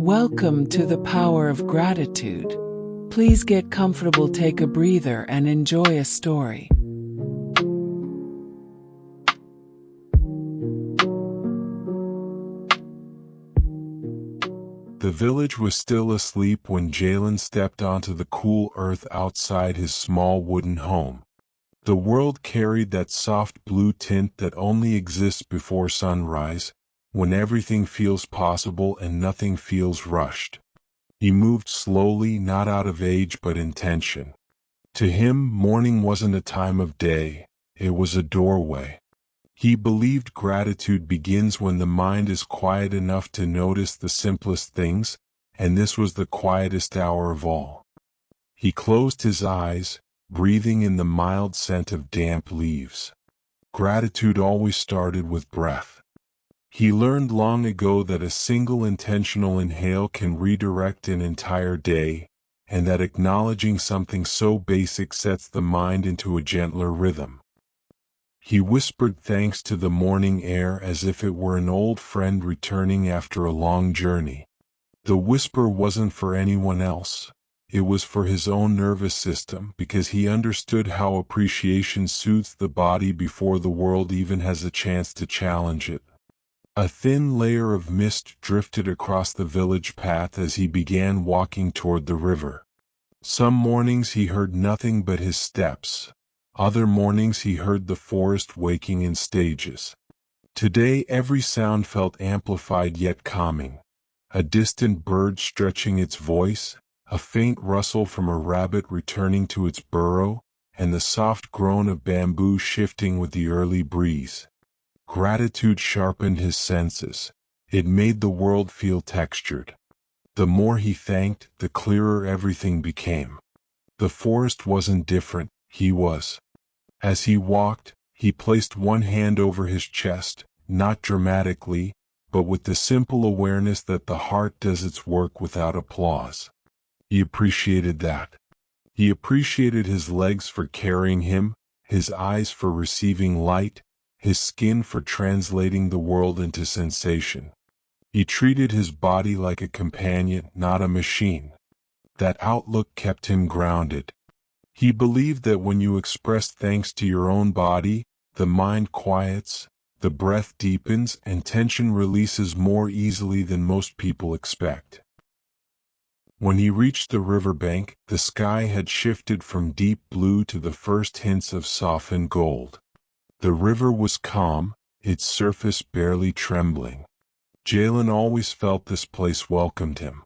Welcome to the power of gratitude. Please get comfortable, take a breather, and enjoy a story. The village was still asleep when Jalen stepped onto the cool earth outside his small wooden home. The world carried that soft blue tint that only exists before sunrise, when everything feels possible and nothing feels rushed. He moved slowly, not out of age but intention. To him, morning wasn't a time of day, it was a doorway. He believed gratitude begins when the mind is quiet enough to notice the simplest things, and this was the quietest hour of all. He closed his eyes, breathing in the mild scent of damp leaves. Gratitude always started with breath. He learned long ago that a single intentional inhale can redirect an entire day, and that acknowledging something so basic sets the mind into a gentler rhythm. He whispered thanks to the morning air as if it were an old friend returning after a long journey. The whisper wasn't for anyone else. It was for his own nervous system, because he understood how appreciation soothes the body before the world even has a chance to challenge it. A thin layer of mist drifted across the village path as he began walking toward the river. Some mornings he heard nothing but his steps. Other mornings he heard the forest waking in stages. Today every sound felt amplified yet calming. A distant bird stretching its voice, a faint rustle from a rabbit returning to its burrow, and the soft groan of bamboo shifting with the early breeze. Gratitude sharpened his senses. It made the world feel textured. The more he thanked, the clearer everything became. The forest wasn't different, he was. As he walked, he placed one hand over his chest, not dramatically, but with the simple awareness that the heart does its work without applause. He appreciated that. He appreciated his legs for carrying him, his eyes for receiving light, his skin for translating the world into sensation. He treated his body like a companion, not a machine. That outlook kept him grounded. He believed that when you express thanks to your own body, the mind quiets, the breath deepens, and tension releases more easily than most people expect. When he reached the riverbank, the sky had shifted from deep blue to the first hints of softened gold. The river was calm, its surface barely trembling. Jalen always felt this place welcomed him.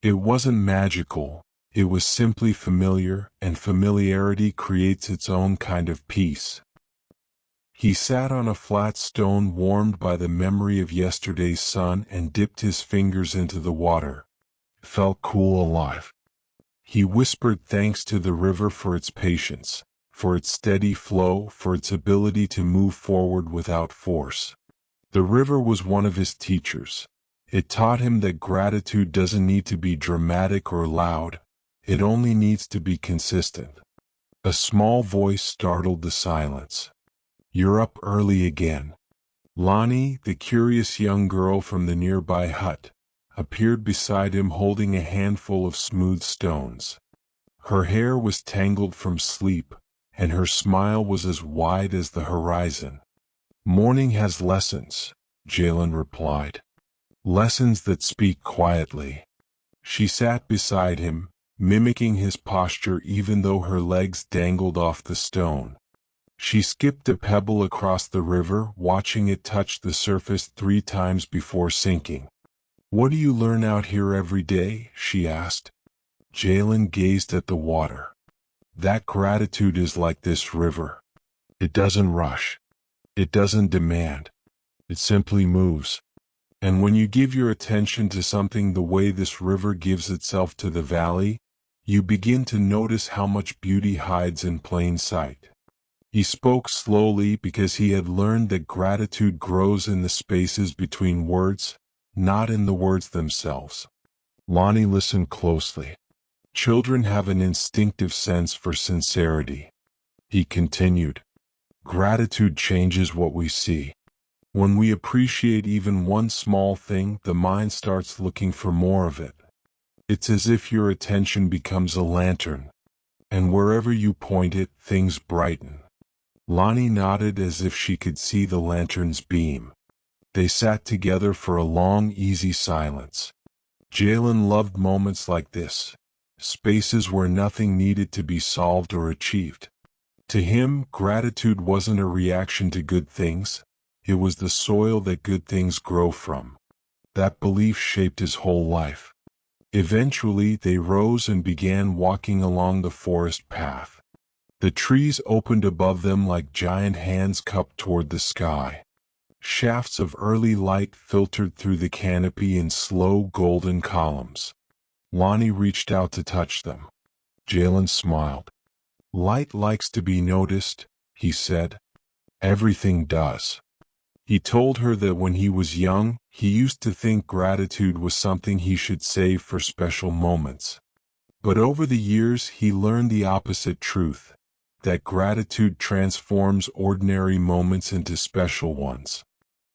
It wasn't magical. It was simply familiar, and familiarity creates its own kind of peace. He sat on a flat stone warmed by the memory of yesterday's sun and dipped his fingers into the water. It felt cool, alive. He whispered thanks to the river for its patience, for its steady flow, for its ability to move forward without force. The river was one of his teachers. It taught him that gratitude doesn't need to be dramatic or loud. It only needs to be consistent. A small voice startled the silence. "You're up early again." Lonnie, the curious young girl from the nearby hut, appeared beside him holding a handful of smooth stones. Her hair was tangled from sleep, and her smile was as wide as the horizon. "Morning has lessons," Jalen replied. "Lessons that speak quietly." She sat beside him, mimicking his posture even though her legs dangled off the stone. She skipped a pebble across the river, watching it touch the surface 3 times before sinking. "What do you learn out here every day?" she asked. Jalen gazed at the water. "That gratitude is like this river. It doesn't rush. It doesn't demand. It simply moves. And when you give your attention to something the way this river gives itself to the valley, you begin to notice how much beauty hides in plain sight." He spoke slowly because he had learned that gratitude grows in the spaces between words, not in the words themselves. Lonnie listened closely. "Children have an instinctive sense for sincerity." He continued. "Gratitude changes what we see. When we appreciate even one small thing, the mind starts looking for more of it. It's as if your attention becomes a lantern, and wherever you point it, things brighten. Lonnie nodded as if she could see the lantern's beam. They sat together for a long, easy silence. Jalen loved moments like this, spaces where nothing needed to be solved or achieved. To him, gratitude wasn't a reaction to good things, it was the soil that good things grow from. That belief shaped his whole life. Eventually, they rose and began walking along the forest path. The trees opened above them like giant hands cupped toward the sky. Shafts of early light filtered through the canopy in slow golden columns. Lonnie reached out to touch them. Jalen smiled. "Light likes to be noticed," he said. "Everything does." He told her that when he was young, he used to think gratitude was something he should save for special moments. But over the years, he learned the opposite truth, that gratitude transforms ordinary moments into special ones.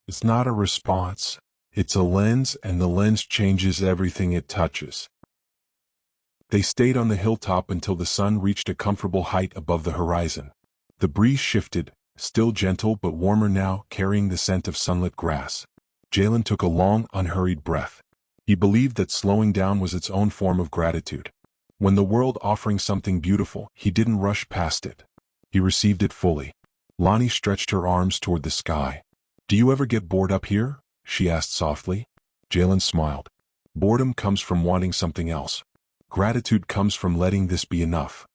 It's not a response, it's a lens, and the lens changes everything it touches. They stayed on the hilltop until the sun reached a comfortable height above the horizon. The breeze shifted, still gentle but warmer now, carrying the scent of sunlit grass. Jalen took a long, unhurried breath. He believed that slowing down was its own form of gratitude. When the world offering something beautiful, he didn't rush past it. He received it fully. Lonnie stretched her arms toward the sky. "Do you ever get bored up here?" she asked softly. Jalen smiled. "Boredom comes from wanting something else. Gratitude comes from letting this be enough."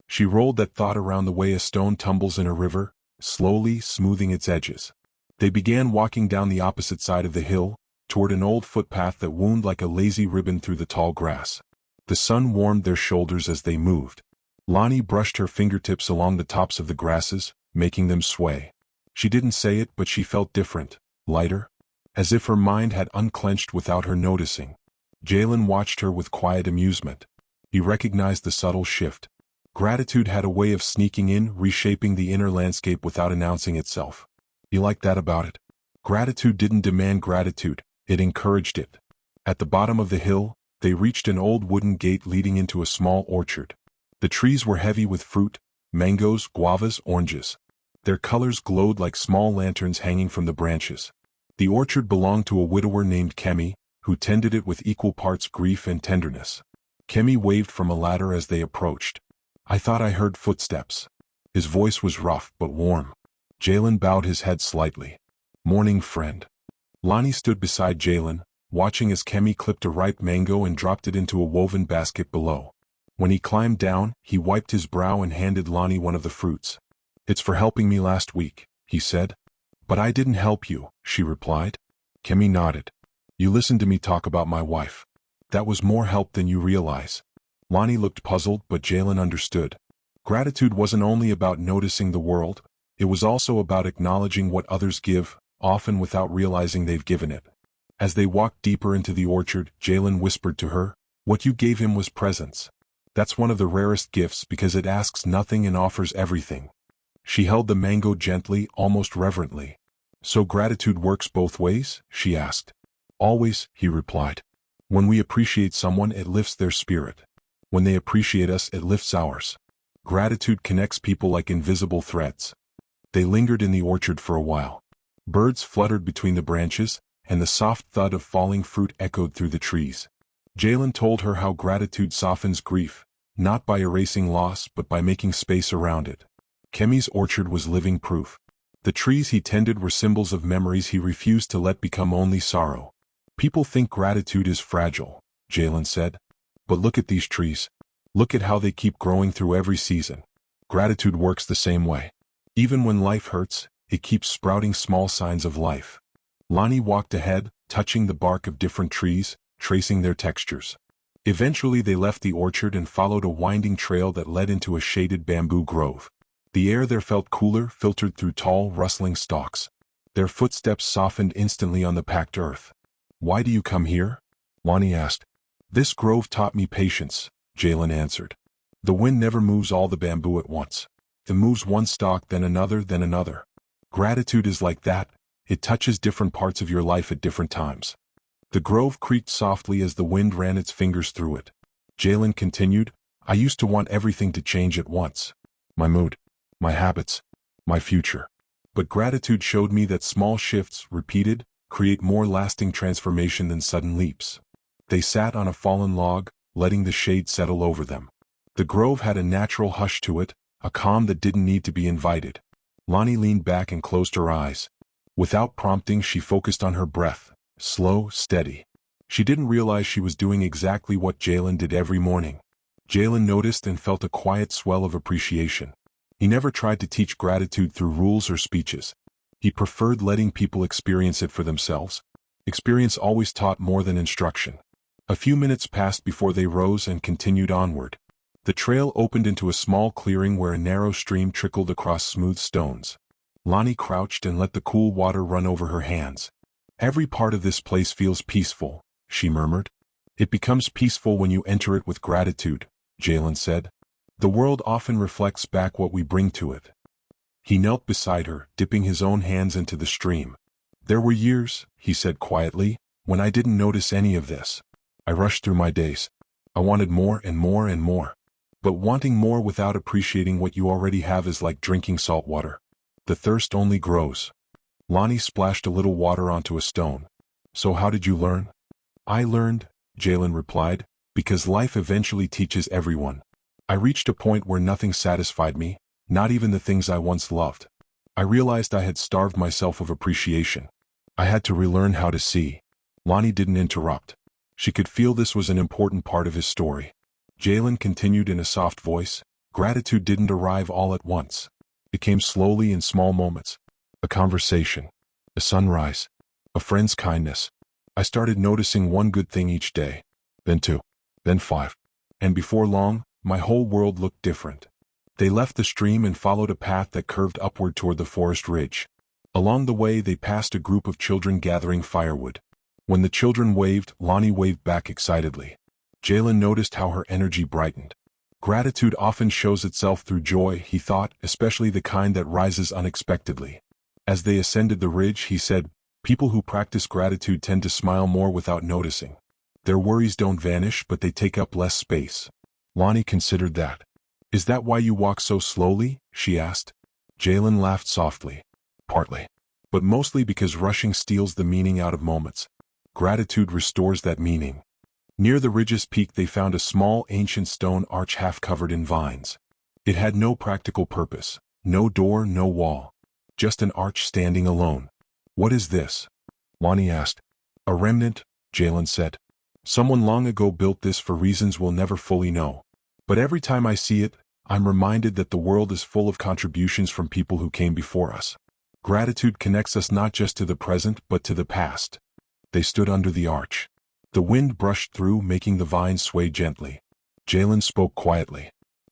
She rolled that thought around the way a stone tumbles in a river, slowly smoothing its edges. They began walking down the opposite side of the hill, toward an old footpath that wound like a lazy ribbon through the tall grass. The sun warmed their shoulders as they moved. Lonnie brushed her fingertips along the tops of the grasses, making them sway. She didn't say it, but she felt different, lighter, as if her mind had unclenched without her noticing. Jalen watched her with quiet amusement. He recognized the subtle shift. Gratitude had a way of sneaking in, reshaping the inner landscape without announcing itself. He liked that about it. Gratitude didn't demand gratitude, it encouraged it. At the bottom of the hill, they reached an old wooden gate leading into a small orchard. The trees were heavy with fruit, mangoes, guavas, oranges. Their colors glowed like small lanterns hanging from the branches. The orchard belonged to a widower named Kemi, who tended it with equal parts grief and tenderness. Kemi waved from a ladder as they approached. "I thought I heard footsteps." His voice was rough but warm. Jalen bowed his head slightly. "Morning, friend." Lonnie stood beside Jalen, watching as Kemi clipped a ripe mango and dropped it into a woven basket below. When he climbed down, he wiped his brow and handed Lonnie one of the fruits. "It's for helping me last week," he said. "But I didn't help you," she replied. Kemi nodded. "You listened to me talk about my wife. That was more help than you realize." Lonnie looked puzzled, but Jalen understood. Gratitude wasn't only about noticing the world, it was also about acknowledging what others give, often without realizing they've given it. As they walked deeper into the orchard, Jalen whispered to her, "What you gave him was presence. That's one of the rarest gifts because it asks nothing and offers everything." She held the mango gently, almost reverently. "So gratitude works both ways?" she asked. "Always," he replied. "When we appreciate someone, it lifts their spirit. When they appreciate us, it lifts ours. Gratitude connects people like invisible threads." They lingered in the orchard for a while. Birds fluttered between the branches, and the soft thud of falling fruit echoed through the trees. Jalen told her how gratitude softens grief, not by erasing loss but by making space around it. Kemi's orchard was living proof. The trees he tended were symbols of memories he refused to let become only sorrow. "People think gratitude is fragile," Jalen said. "But look at these trees. Look at how they keep growing through every season. Gratitude works the same way. Even when life hurts, it keeps sprouting small signs of life." Lonnie walked ahead, touching the bark of different trees, tracing their textures. Eventually they left the orchard and followed a winding trail that led into a shaded bamboo grove. The air there felt cooler, filtered through tall, rustling stalks. Their footsteps softened instantly on the packed earth. "Why do you come here?" Lonnie asked. "This grove taught me patience," Jalen answered. "The wind never moves all the bamboo at once. It moves one stalk, then another, then another. Gratitude is like that, It touches different parts of your life at different times. The grove creaked softly as the wind ran its fingers through it. Jalen continued, I used to want everything to change at once. My mood, my habits, my future. But gratitude showed me that small shifts, repeated, create more lasting transformation than sudden leaps. They sat on a fallen log, letting the shade settle over them. The grove had a natural hush to it, a calm that didn't need to be invited. Lonnie leaned back and closed her eyes. Without prompting, she focused on her breath, slow, steady. She didn't realize she was doing exactly what Jalen did every morning. Jalen noticed and felt a quiet swell of appreciation. He never tried to teach gratitude through rules or speeches. He preferred letting people experience it for themselves. Experience always taught more than instruction. A few minutes passed before they rose and continued onward. The trail opened into a small clearing where a narrow stream trickled across smooth stones. Lonnie crouched and let the cool water run over her hands. Every part of this place feels peaceful, she murmured. It becomes peaceful when you enter it with gratitude, Jalen said. The world often reflects back what we bring to it. He knelt beside her, dipping his own hands into the stream. There were years, he said quietly, when I didn't notice any of this. I rushed through my days. I wanted more and more and more. But wanting more without appreciating what you already have is like drinking salt water. The thirst only grows. Lonnie splashed a little water onto a stone. So how did you learn? I learned, Jalen replied, because life eventually teaches everyone. I reached a point where nothing satisfied me, not even the things I once loved. I realized I had starved myself of appreciation. I had to relearn how to see. Lonnie didn't interrupt. She could feel this was an important part of his story. Jalen continued in a soft voice, gratitude didn't arrive all at once. It came slowly in small moments. A conversation, a sunrise, a friend's kindness. I started noticing one good thing each day, then two, then five. And before long, my whole world looked different. They left the stream and followed a path that curved upward toward the forest ridge. Along the way, they passed a group of children gathering firewood. When the children waved, Lonnie waved back excitedly. Jalen noticed how her energy brightened. Gratitude often shows itself through joy, he thought, especially the kind that rises unexpectedly. As they ascended the ridge, he said, people who practice gratitude tend to smile more without noticing. Their worries don't vanish, but they take up less space. Lonnie considered that. Is that why you walk so slowly? She asked. Jalen laughed softly. Partly. But mostly because rushing steals the meaning out of moments. Gratitude restores that meaning. Near the ridge's peak they found a small ancient stone arch half covered in vines. It had no practical purpose, no door, no wall. Just an arch standing alone. What is this? Lonnie asked. A remnant, Jalen said. Someone long ago built this for reasons we'll never fully know. But every time I see it, I'm reminded that the world is full of contributions from people who came before us. Gratitude connects us not just to the present but to the past. They stood under the arch. The wind brushed through, making the vines sway gently. Jalen spoke quietly.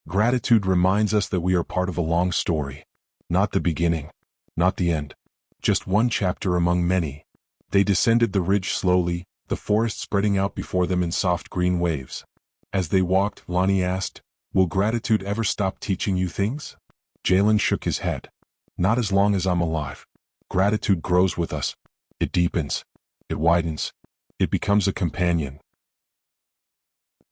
Gratitude reminds us that we are part of a long story. Not the beginning. Not the end. Just one chapter among many. They descended the ridge slowly, the forest spreading out before them in soft green waves. As they walked, Lonnie asked, will gratitude ever stop teaching you things? Jalen shook his head. Not as long as I'm alive. Gratitude grows with us. It deepens. It widens. It becomes a companion.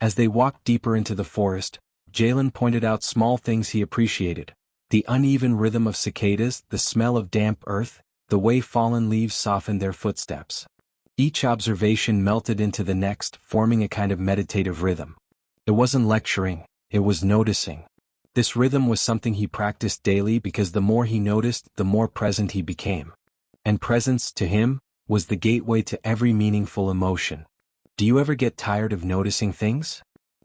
As they walked deeper into the forest, Jalen pointed out small things he appreciated. The uneven rhythm of cicadas, the smell of damp earth, the way fallen leaves softened their footsteps. Each observation melted into the next, forming a kind of meditative rhythm. It wasn't lecturing, it was noticing. This rhythm was something he practiced daily because the more he noticed, the more present he became. And presence, to him, was the gateway to every meaningful emotion. Do you ever get tired of noticing things?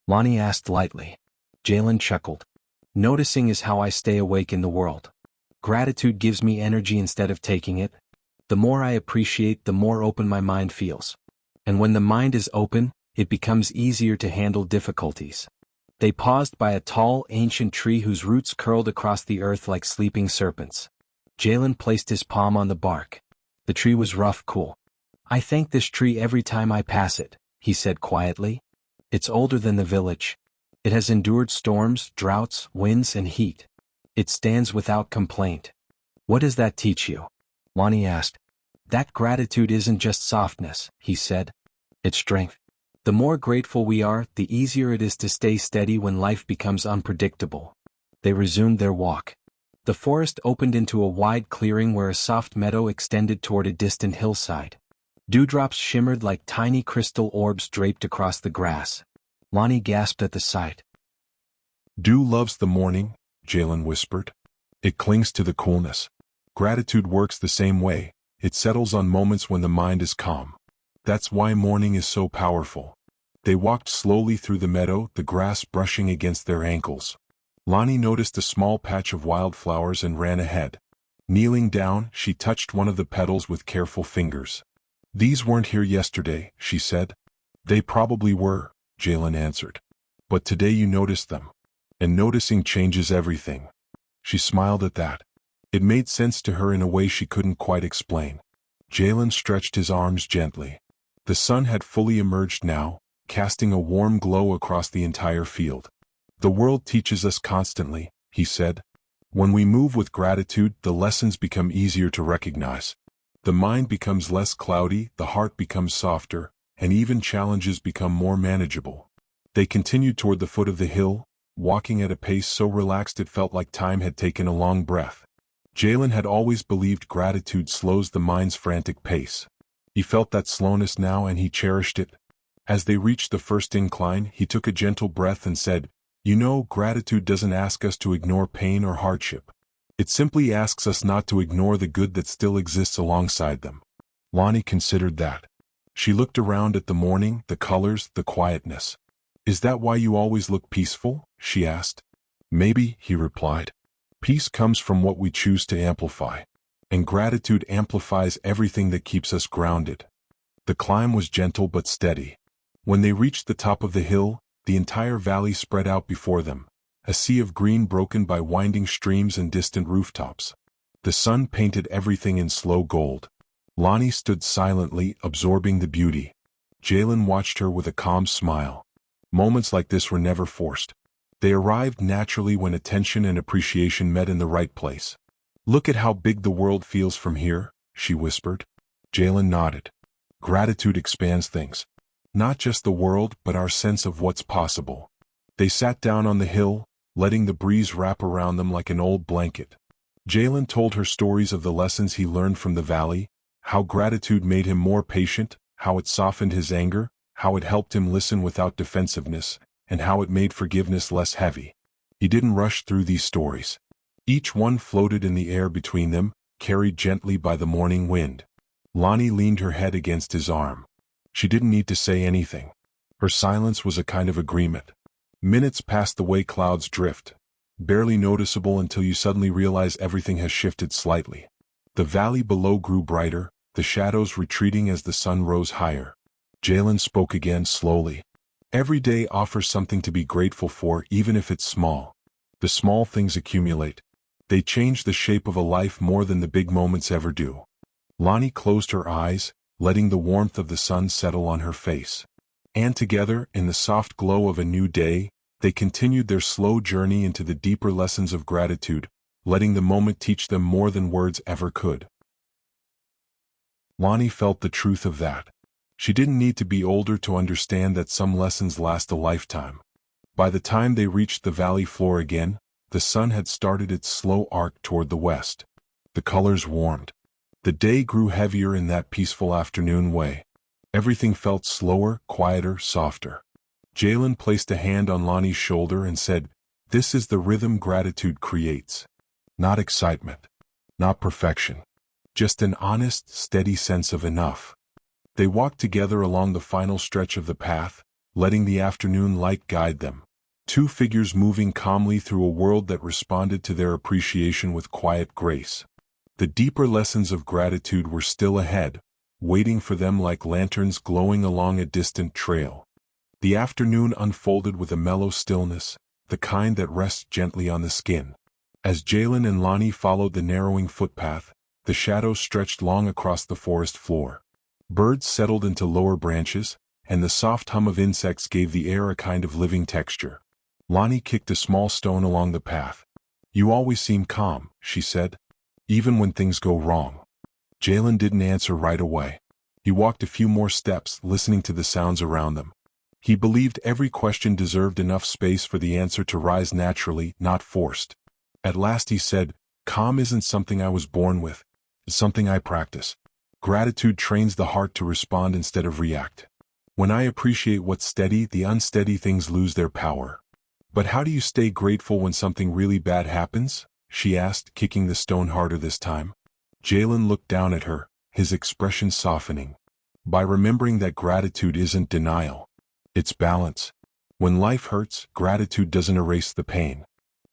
Lonnie asked lightly. Jalen chuckled. Noticing is how I stay awake in the world. Gratitude gives me energy instead of taking it. The more I appreciate, the more open my mind feels. And when the mind is open, it becomes easier to handle difficulties. They paused by a tall, ancient tree whose roots curled across the earth like sleeping serpents. Jalen placed his palm on the bark. The tree was rough, cool. I thank this tree every time I pass it, he said quietly. It's older than the village. It has endured storms, droughts, winds, and heat. It stands without complaint. What does that teach you? Lonnie asked. That gratitude isn't just softness, he said. It's strength. The more grateful we are, the easier it is to stay steady when life becomes unpredictable. They resumed their walk. The forest opened into a wide clearing where a soft meadow extended toward a distant hillside. Dewdrops shimmered like tiny crystal orbs draped across the grass. Lonnie gasped at the sight. Dew loves the morning, Jalen whispered. It clings to the coolness. Gratitude works the same way. It settles on moments when the mind is calm. That's why morning is so powerful. They walked slowly through the meadow, the grass brushing against their ankles. Lonnie noticed a small patch of wildflowers and ran ahead. Kneeling down, she touched one of the petals with careful fingers. These weren't here yesterday, she said. They probably were, Jalen answered. But today you noticed them. And noticing changes everything. She smiled at that. It made sense to her in a way she couldn't quite explain. Jalen stretched his arms gently. The sun had fully emerged now, casting a warm glow across the entire field. The world teaches us constantly, he said. When we move with gratitude, the lessons become easier to recognize. The mind becomes less cloudy, the heart becomes softer, and even challenges become more manageable. They continued toward the foot of the hill, walking at a pace so relaxed it felt like time had taken a long breath. Jalen had always believed gratitude slows the mind's frantic pace. He felt that slowness now and he cherished it. As they reached the first incline, he took a gentle breath and said, "You know, gratitude doesn't ask us to ignore pain or hardship. It simply asks us not to ignore the good that still exists alongside them." Lonnie considered that. She looked around at the morning, the colors, the quietness. "Is that why you always look peaceful?" she asked. "Maybe," he replied. "Peace comes from what we choose to amplify. And gratitude amplifies everything that keeps us grounded." The climb was gentle but steady. When they reached the top of the hill, the entire valley spread out before them, a sea of green broken by winding streams and distant rooftops. The sun painted everything in slow gold. Lonnie stood silently, absorbing the beauty. Jalen watched her with a calm smile. Moments like this were never forced. They arrived naturally when attention and appreciation met in the right place. "Look at how big the world feels from here," she whispered. Jalen nodded. Gratitude expands things. Not just the world, but our sense of what's possible. They sat down on the hill, letting the breeze wrap around them like an old blanket. Jalen told her stories of the lessons he learned from the valley, how gratitude made him more patient, how it softened his anger, how it helped him listen without defensiveness, and how it made forgiveness less heavy. He didn't rush through these stories. Each one floated in the air between them, carried gently by the morning wind. Lonnie leaned her head against his arm. She didn't need to say anything. Her silence was a kind of agreement. Minutes passed the way clouds drift, barely noticeable until you suddenly realize everything has shifted slightly. The valley below grew brighter, the shadows retreating as the sun rose higher. Jalen spoke again slowly. "Every day offers something to be grateful for, even if it's small. The small things accumulate. They change the shape of a life more than the big moments ever do." Lonnie closed her eyes, letting the warmth of the sun settle on her face. And together, in the soft glow of a new day, they continued their slow journey into the deeper lessons of gratitude, letting the moment teach them more than words ever could. Lonnie felt the truth of that. She didn't need to be older to understand that some lessons last a lifetime. By the time they reached the valley floor again, the sun had started its slow arc toward the west. The colors warmed. The day grew heavier in that peaceful afternoon way. Everything felt slower, quieter, softer. Jalen placed a hand on Lonnie's shoulder and said, "This is the rhythm gratitude creates. Not excitement. Not perfection. Just an honest, steady sense of enough." They walked together along the final stretch of the path, letting the afternoon light guide them. Two figures moving calmly through a world that responded to their appreciation with quiet grace. The deeper lessons of gratitude were still ahead, waiting for them like lanterns glowing along a distant trail. The afternoon unfolded with a mellow stillness, the kind that rests gently on the skin. As Jalen and Lonnie followed the narrowing footpath, the shadows stretched long across the forest floor. Birds settled into lower branches, and the soft hum of insects gave the air a kind of living texture. Lonnie kicked a small stone along the path. "You always seem calm," she said. "Even when things go wrong." Jalen didn't answer right away. He walked a few more steps, listening to the sounds around them. He believed every question deserved enough space for the answer to rise naturally, not forced. At last he said, "Calm isn't something I was born with. It's something I practice. Gratitude trains the heart to respond instead of react. When I appreciate what's steady, the unsteady things lose their power." "But how do you stay grateful when something really bad happens?" she asked, kicking the stone harder this time. Jalen looked down at her, his expression softening. "By remembering that gratitude isn't denial. It's balance. When life hurts, gratitude doesn't erase the pain.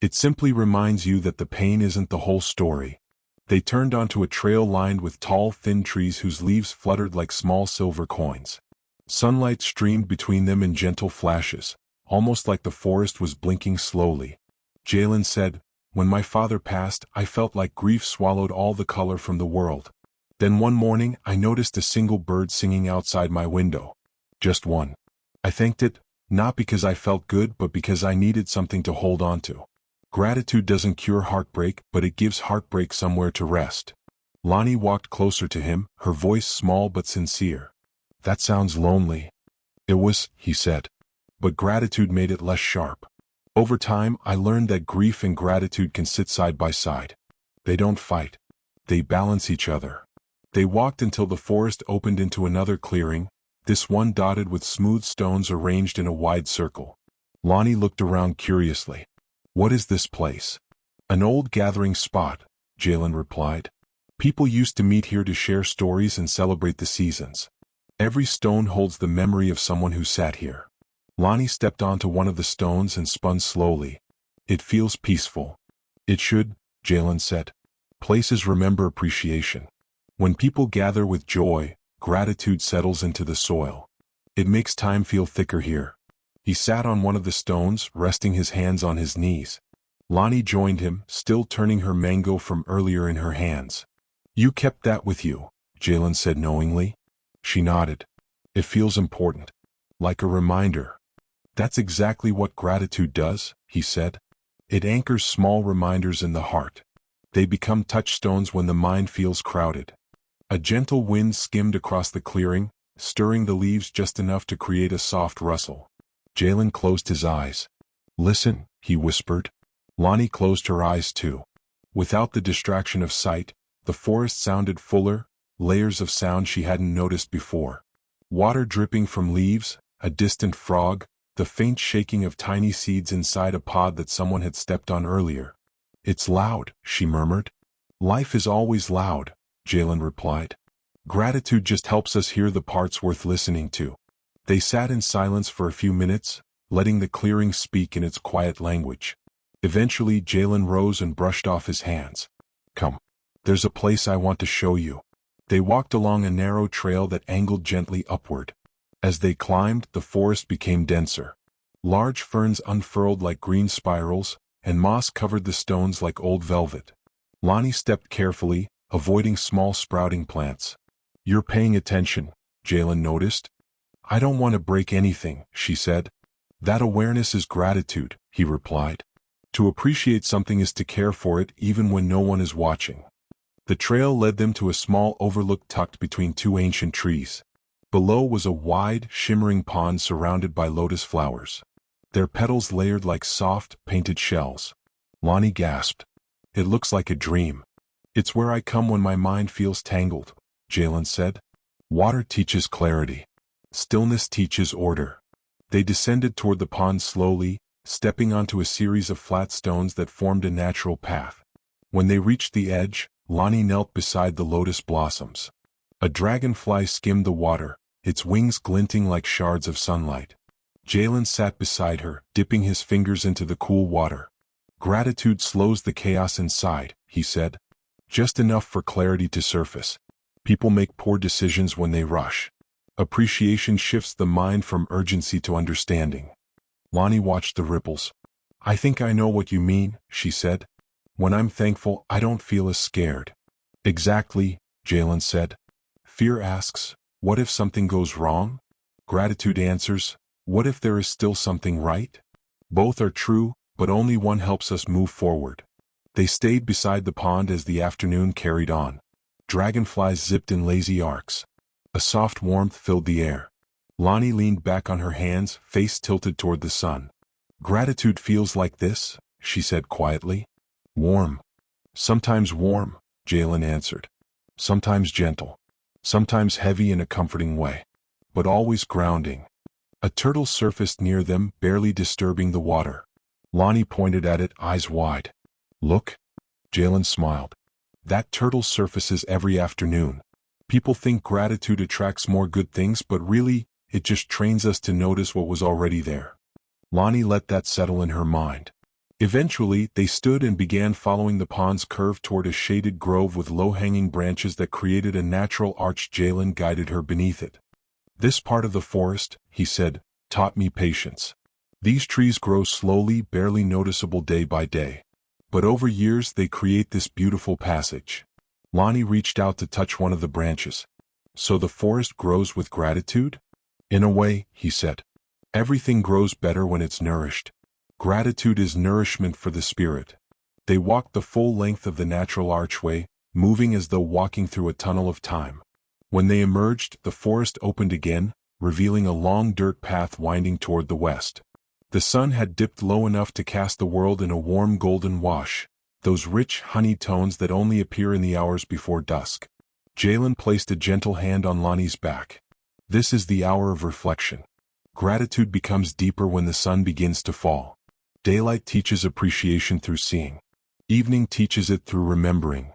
It simply reminds you that the pain isn't the whole story." They turned onto a trail lined with tall, thin trees whose leaves fluttered like small silver coins. Sunlight streamed between them in gentle flashes, almost like the forest was blinking slowly. Jalen said, "When my father passed, I felt like grief swallowed all the color from the world. Then one morning, I noticed a single bird singing outside my window. Just one. I thanked it, not because I felt good but because I needed something to hold on to. Gratitude doesn't cure heartbreak, but it gives heartbreak somewhere to rest." Lonnie walked closer to him, her voice small but sincere. "That sounds lonely." "It was," he said. "But gratitude made it less sharp. Over time, I learned that grief and gratitude can sit side by side. They don't fight. They balance each other." They walked until the forest opened into another clearing, this one dotted with smooth stones arranged in a wide circle. Lonnie looked around curiously. "What is this place?" "An old gathering spot," Jalen replied. "People used to meet here to share stories and celebrate the seasons. Every stone holds the memory of someone who sat here." Lonnie stepped onto one of the stones and spun slowly. "It feels peaceful." "It should," Jalen said. "Places remember appreciation. When people gather with joy, gratitude settles into the soil. It makes time feel thicker here." He sat on one of the stones, resting his hands on his knees. Lonnie joined him, still turning her mango from earlier in her hands. "You kept that with you," Jalen said knowingly. She nodded. "It feels important. Like a reminder." "That's exactly what gratitude does," he said. "It anchors small reminders in the heart. They become touchstones when the mind feels crowded." A gentle wind skimmed across the clearing, stirring the leaves just enough to create a soft rustle. Jalen closed his eyes. "Listen," he whispered. Lonnie closed her eyes too. Without the distraction of sight, the forest sounded fuller, layers of sound she hadn't noticed before. Water dripping from leaves, a distant frog, the faint shaking of tiny seeds inside a pod that someone had stepped on earlier. "It's loud," she murmured. "Life is always loud," Jalen replied. "Gratitude just helps us hear the parts worth listening to." They sat in silence for a few minutes, letting the clearing speak in its quiet language. Eventually Jalen rose and brushed off his hands. "Come. There's a place I want to show you." They walked along a narrow trail that angled gently upward. As they climbed, the forest became denser. Large ferns unfurled like green spirals, and moss covered the stones like old velvet. Lonnie stepped carefully, avoiding small sprouting plants. "You're paying attention," Jalen noticed. "I don't want to break anything," she said. "That awareness is gratitude," he replied. "To appreciate something is to care for it even when no one is watching." The trail led them to a small overlook tucked between two ancient trees. Below was a wide, shimmering pond surrounded by lotus flowers. Their petals layered like soft, painted shells. Lonnie gasped. "It looks like a dream." "It's where I come when my mind feels tangled," Jalen said. "Water teaches clarity. Stillness teaches order." They descended toward the pond slowly, stepping onto a series of flat stones that formed a natural path. When they reached the edge, Lonnie knelt beside the lotus blossoms. A dragonfly skimmed the water, its wings glinting like shards of sunlight. Jalen sat beside her, dipping his fingers into the cool water. "Gratitude slows the chaos inside," he said. "Just enough for clarity to surface. People make poor decisions when they rush. Appreciation shifts the mind from urgency to understanding." Lonnie watched the ripples. "I think I know what you mean," she said. "When I'm thankful, I don't feel as scared." "Exactly," Jalen said. "Fear asks, what if something goes wrong? Gratitude answers, what if there is still something right? Both are true, but only one helps us move forward." They stayed beside the pond as the afternoon carried on. Dragonflies zipped in lazy arcs. A soft warmth filled the air. Lonnie leaned back on her hands, face tilted toward the sun. Gratitude feels like this, she said quietly. Warm. Sometimes warm, Jalen answered. Sometimes gentle. Sometimes heavy in a comforting way. But always grounding. A turtle surfaced near them, barely disturbing the water. Lonnie pointed at it, eyes wide. Look. Jalen smiled. That turtle surfaces every afternoon. People think gratitude attracts more good things, but really, it just trains us to notice what was already there. Lonnie let that settle in her mind. Eventually, they stood and began following the pond's curve toward a shaded grove with low-hanging branches that created a natural arch. Jalen guided her beneath it. This part of the forest, he said, taught me patience. These trees grow slowly, barely noticeable day by day. But over years they create this beautiful passage. Lonnie reached out to touch one of the branches. So the forest grows with gratitude? In a way, he said. Everything grows better when it's nourished. Gratitude is nourishment for the spirit. They walked the full length of the natural archway, moving as though walking through a tunnel of time. When they emerged, the forest opened again, revealing a long dirt path winding toward the west. The sun had dipped low enough to cast the world in a warm golden wash, those rich honey tones that only appear in the hours before dusk. Jalen placed a gentle hand on Lonnie's back. This is the hour of reflection. Gratitude becomes deeper when the sun begins to fall. Daylight teaches appreciation through seeing. Evening teaches it through remembering.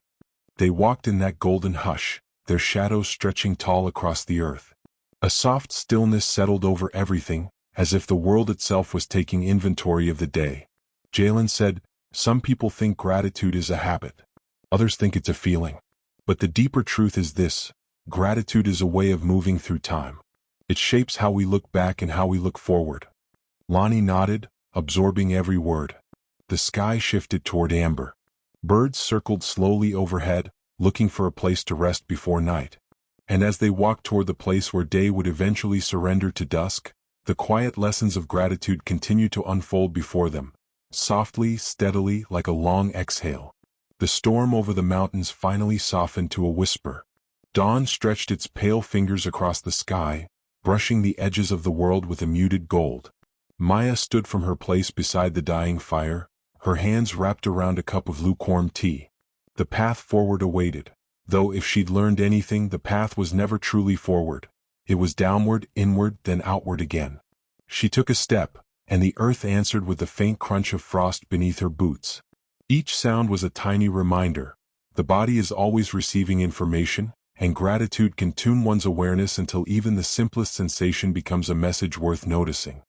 They walked in that golden hush, their shadows stretching tall across the earth. A soft stillness settled over everything, as if the world itself was taking inventory of the day. Jalen said, some people think gratitude is a habit. Others think it's a feeling. But the deeper truth is this: gratitude is a way of moving through time. It shapes how we look back and how we look forward. Lonnie nodded, absorbing every word. The sky shifted toward amber. Birds circled slowly overhead, looking for a place to rest before night. And as they walked toward the place where day would eventually surrender to dusk, the quiet lessons of gratitude continued to unfold before them, softly, steadily, like a long exhale. The storm over the mountains finally softened to a whisper. Dawn stretched its pale fingers across the sky, brushing the edges of the world with a muted gold. Maya stood from her place beside the dying fire, her hands wrapped around a cup of lukewarm tea. The path forward awaited, though if she'd learned anything, the path was never truly forward. It was downward, inward, then outward again. She took a step, and the earth answered with the faint crunch of frost beneath her boots. Each sound was a tiny reminder. The body is always receiving information, and gratitude can tune one's awareness until even the simplest sensation becomes a message worth noticing.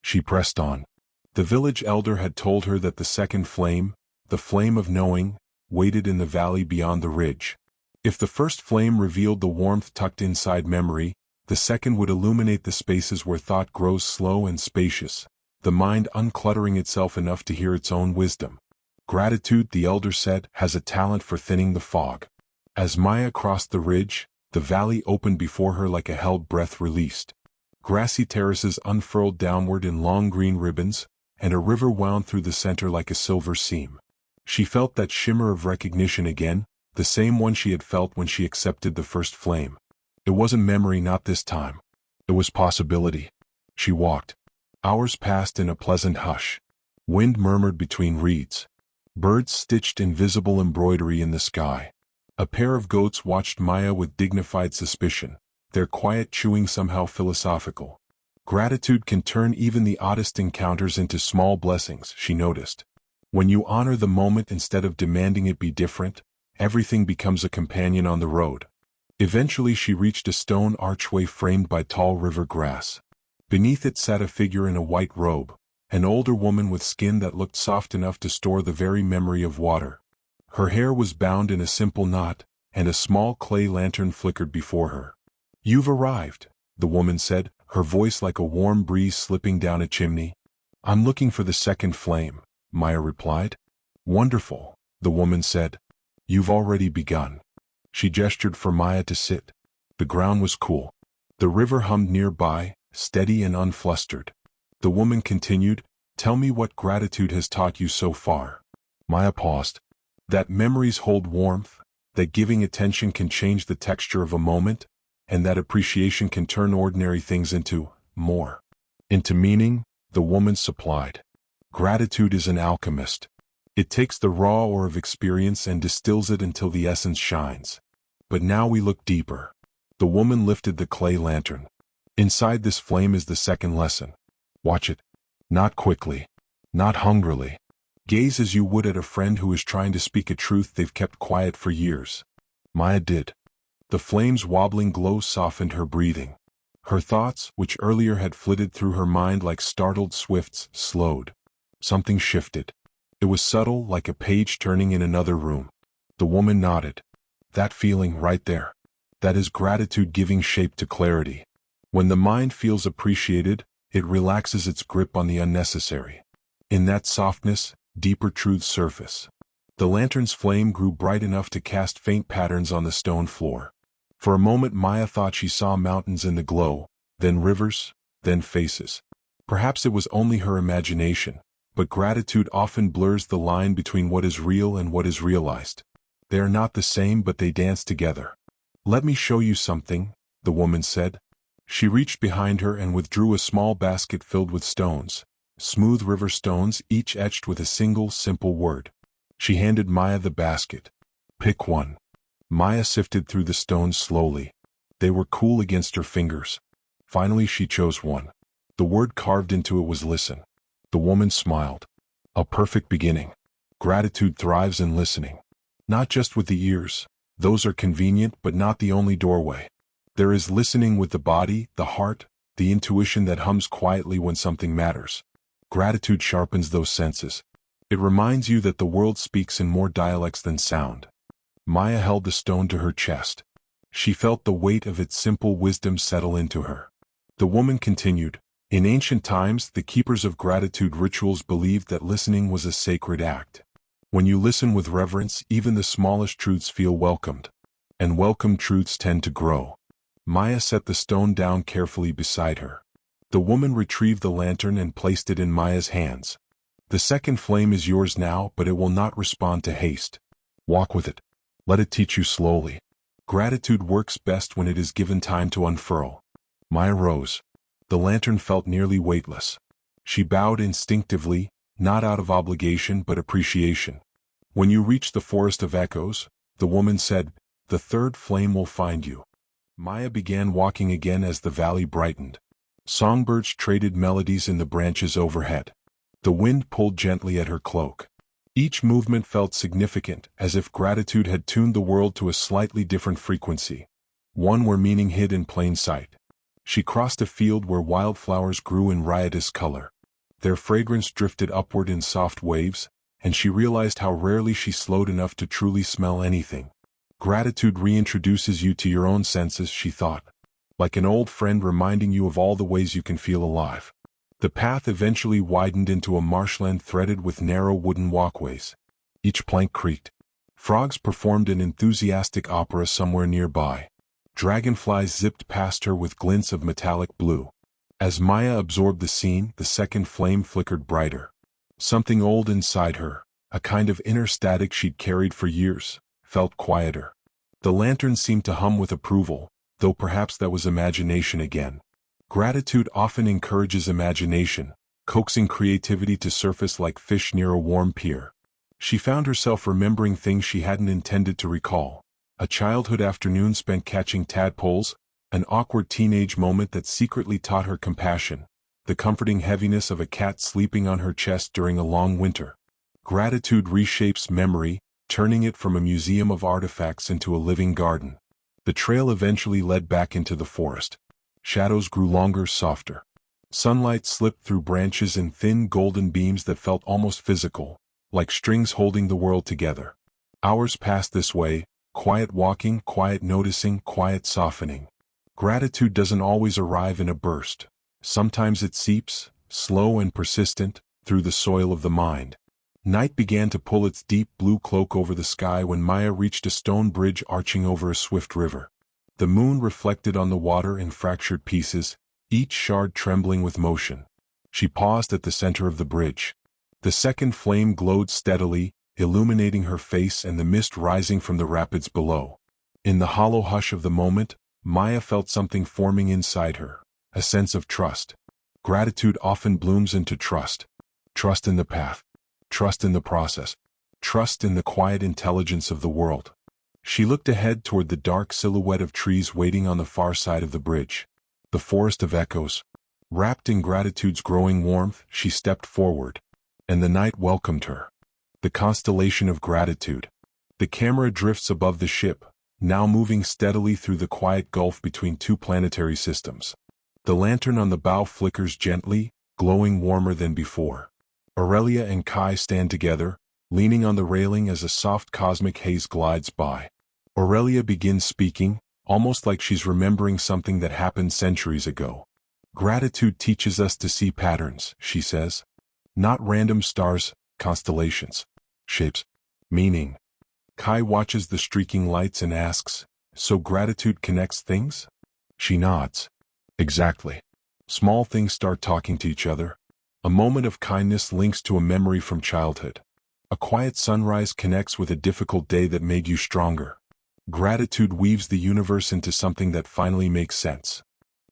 She pressed on. The village elder had told her that the second flame, the flame of knowing, waited in the valley beyond the ridge. If the first flame revealed the warmth tucked inside memory, the second would illuminate the spaces where thought grows slow and spacious, the mind uncluttering itself enough to hear its own wisdom. Gratitude, the elder said, has a talent for thinning the fog. As Maya crossed the ridge, the valley opened before her like a held breath released. Grassy terraces unfurled downward in long green ribbons, and a river wound through the center like a silver seam. She felt that shimmer of recognition again, the same one she had felt when she accepted the first flame. It wasn't memory, not this time. It was possibility. She walked. Hours passed in a pleasant hush. Wind murmured between reeds. Birds stitched invisible embroidery in the sky. A pair of goats watched Maya with dignified suspicion, their quiet chewing somehow philosophical. Gratitude can turn even the oddest encounters into small blessings, she noticed. When you honor the moment instead of demanding it be different, everything becomes a companion on the road. Eventually she reached a stone archway framed by tall river grass. Beneath it sat a figure in a white robe, an older woman with skin that looked soft enough to store the very memory of water. Her hair was bound in a simple knot, and a small clay lantern flickered before her. "You've arrived," the woman said, her voice like a warm breeze slipping down a chimney. "I'm looking for the second flame," Maya replied. "Wonderful," the woman said. "You've already begun." She gestured for Maya to sit. The ground was cool. The river hummed nearby, steady and unflustered. The woman continued, "Tell me what gratitude has taught you so far." Maya paused. "That memories hold warmth, that giving attention can change the texture of a moment, and that appreciation can turn ordinary things into more. Into meaning, the woman supplied. Gratitude is an alchemist. It takes the raw ore of experience and distills it until the essence shines. But now we look deeper. The woman lifted the clay lantern. Inside this flame is the second lesson. Watch it. Not quickly. Not hungrily. Gaze as you would at a friend who is trying to speak a truth they've kept quiet for years. Maya did. The flame's wobbling glow softened her breathing. Her thoughts, which earlier had flitted through her mind like startled swifts, slowed. Something shifted. It was subtle, like a page turning in another room. The woman nodded. That feeling right there. That is gratitude giving shape to clarity. When the mind feels appreciated, it relaxes its grip on the unnecessary. In that softness, deeper truths surface. The lantern's flame grew bright enough to cast faint patterns on the stone floor. For a moment Maya thought she saw mountains in the glow, then rivers, then faces. Perhaps it was only her imagination, but gratitude often blurs the line between what is real and what is realized. They are not the same, but they dance together. Let me show you something, the woman said. She reached behind her and withdrew a small basket filled with stones, smooth river stones, each etched with a single simple word. She handed Maya the basket. Pick one. Maya sifted through the stones slowly. They were cool against her fingers. Finally she chose one. The word carved into it was listen. The woman smiled. A perfect beginning. Gratitude thrives in listening. Not just with the ears. Those are convenient but not the only doorway. There is listening with the body, the heart, the intuition that hums quietly when something matters. Gratitude sharpens those senses. It reminds you that the world speaks in more dialects than sound. Maya held the stone to her chest. She felt the weight of its simple wisdom settle into her. The woman continued, in ancient times, the keepers of gratitude rituals believed that listening was a sacred act. When you listen with reverence, even the smallest truths feel welcomed. And welcome truths tend to grow. Maya set the stone down carefully beside her. The woman retrieved the lantern and placed it in Maya's hands. The second flame is yours now, but it will not respond to haste. Walk with it. Let it teach you slowly. Gratitude works best when it is given time to unfurl. Maya rose. The lantern felt nearly weightless. She bowed instinctively, not out of obligation but appreciation. When you reach the forest of echoes, the woman said, the third flame will find you. Maya began walking again as the valley brightened. Songbirds traded melodies in the branches overhead. The wind pulled gently at her cloak. Each movement felt significant, as if gratitude had tuned the world to a slightly different frequency, one where meaning hid in plain sight. She crossed a field where wildflowers grew in riotous color. Their fragrance drifted upward in soft waves, and she realized how rarely she slowed enough to truly smell anything. Gratitude reintroduces you to your own senses, she thought, like an old friend reminding you of all the ways you can feel alive. The path eventually widened into a marshland threaded with narrow wooden walkways. Each plank creaked. Frogs performed an enthusiastic opera somewhere nearby. Dragonflies zipped past her with glints of metallic blue. As Maya absorbed the scene, the second flame flickered brighter. Something old inside her, a kind of inner static she'd carried for years, felt quieter. The lantern seemed to hum with approval, though perhaps that was imagination again. Gratitude often encourages imagination, coaxing creativity to surface like fish near a warm pier. She found herself remembering things she hadn't intended to recall. A childhood afternoon spent catching tadpoles, an awkward teenage moment that secretly taught her compassion, the comforting heaviness of a cat sleeping on her chest during a long winter. Gratitude reshapes memory, turning it from a museum of artifacts into a living garden. The trail eventually led back into the forest. Shadows grew longer, softer. Sunlight slipped through branches in thin golden beams that felt almost physical, like strings holding the world together. Hours passed this way, quiet walking, quiet noticing, quiet softening. Gratitude doesn't always arrive in a burst. Sometimes it seeps, slow and persistent, through the soil of the mind. Night began to pull its deep blue cloak over the sky when Maya reached a stone bridge arching over a swift river. The moon reflected on the water in fractured pieces, each shard trembling with motion. She paused at the center of the bridge. The second flame glowed steadily, illuminating her face and the mist rising from the rapids below. In the hollow hush of the moment, Maya felt something forming inside her, a sense of trust. Gratitude often blooms into trust. Trust in the path. Trust in the process. Trust in the quiet intelligence of the world. She looked ahead toward the dark silhouette of trees waiting on the far side of the bridge. The forest of echoes. Wrapped in gratitude's growing warmth, she stepped forward. And the night welcomed her. The constellation of gratitude. The camera drifts above the ship, now moving steadily through the quiet gulf between two planetary systems. The lantern on the bow flickers gently, glowing warmer than before. Aurelia and Kai stand together, leaning on the railing as a soft cosmic haze glides by. Aurelia begins speaking, almost like she's remembering something that happened centuries ago. Gratitude teaches us to see patterns, she says. Not random stars, constellations. Shapes. Meaning. Kai watches the streaking lights and asks, so gratitude connects things? She nods. Exactly. Small things start talking to each other. A moment of kindness links to a memory from childhood. A quiet sunrise connects with a difficult day that made you stronger. Gratitude weaves the universe into something that finally makes sense.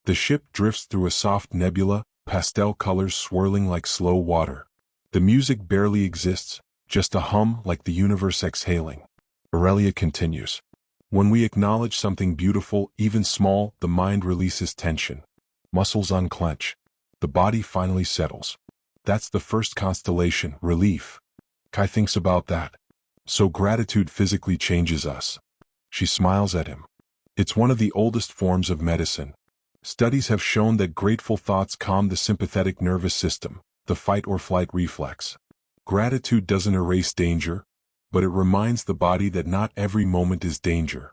The ship drifts through a soft nebula, pastel colors swirling like slow water. The music barely exists, just a hum like the universe exhaling. Aurelia continues. When we acknowledge something beautiful, even small, the mind releases tension. Muscles unclench. The body finally settles. That's the first constellation, relief. Kai thinks about that. So gratitude physically changes us. She smiles at him. It's one of the oldest forms of medicine. Studies have shown that grateful thoughts calm the sympathetic nervous system, the fight-or-flight reflex. Gratitude doesn't erase danger, but it reminds the body that not every moment is danger.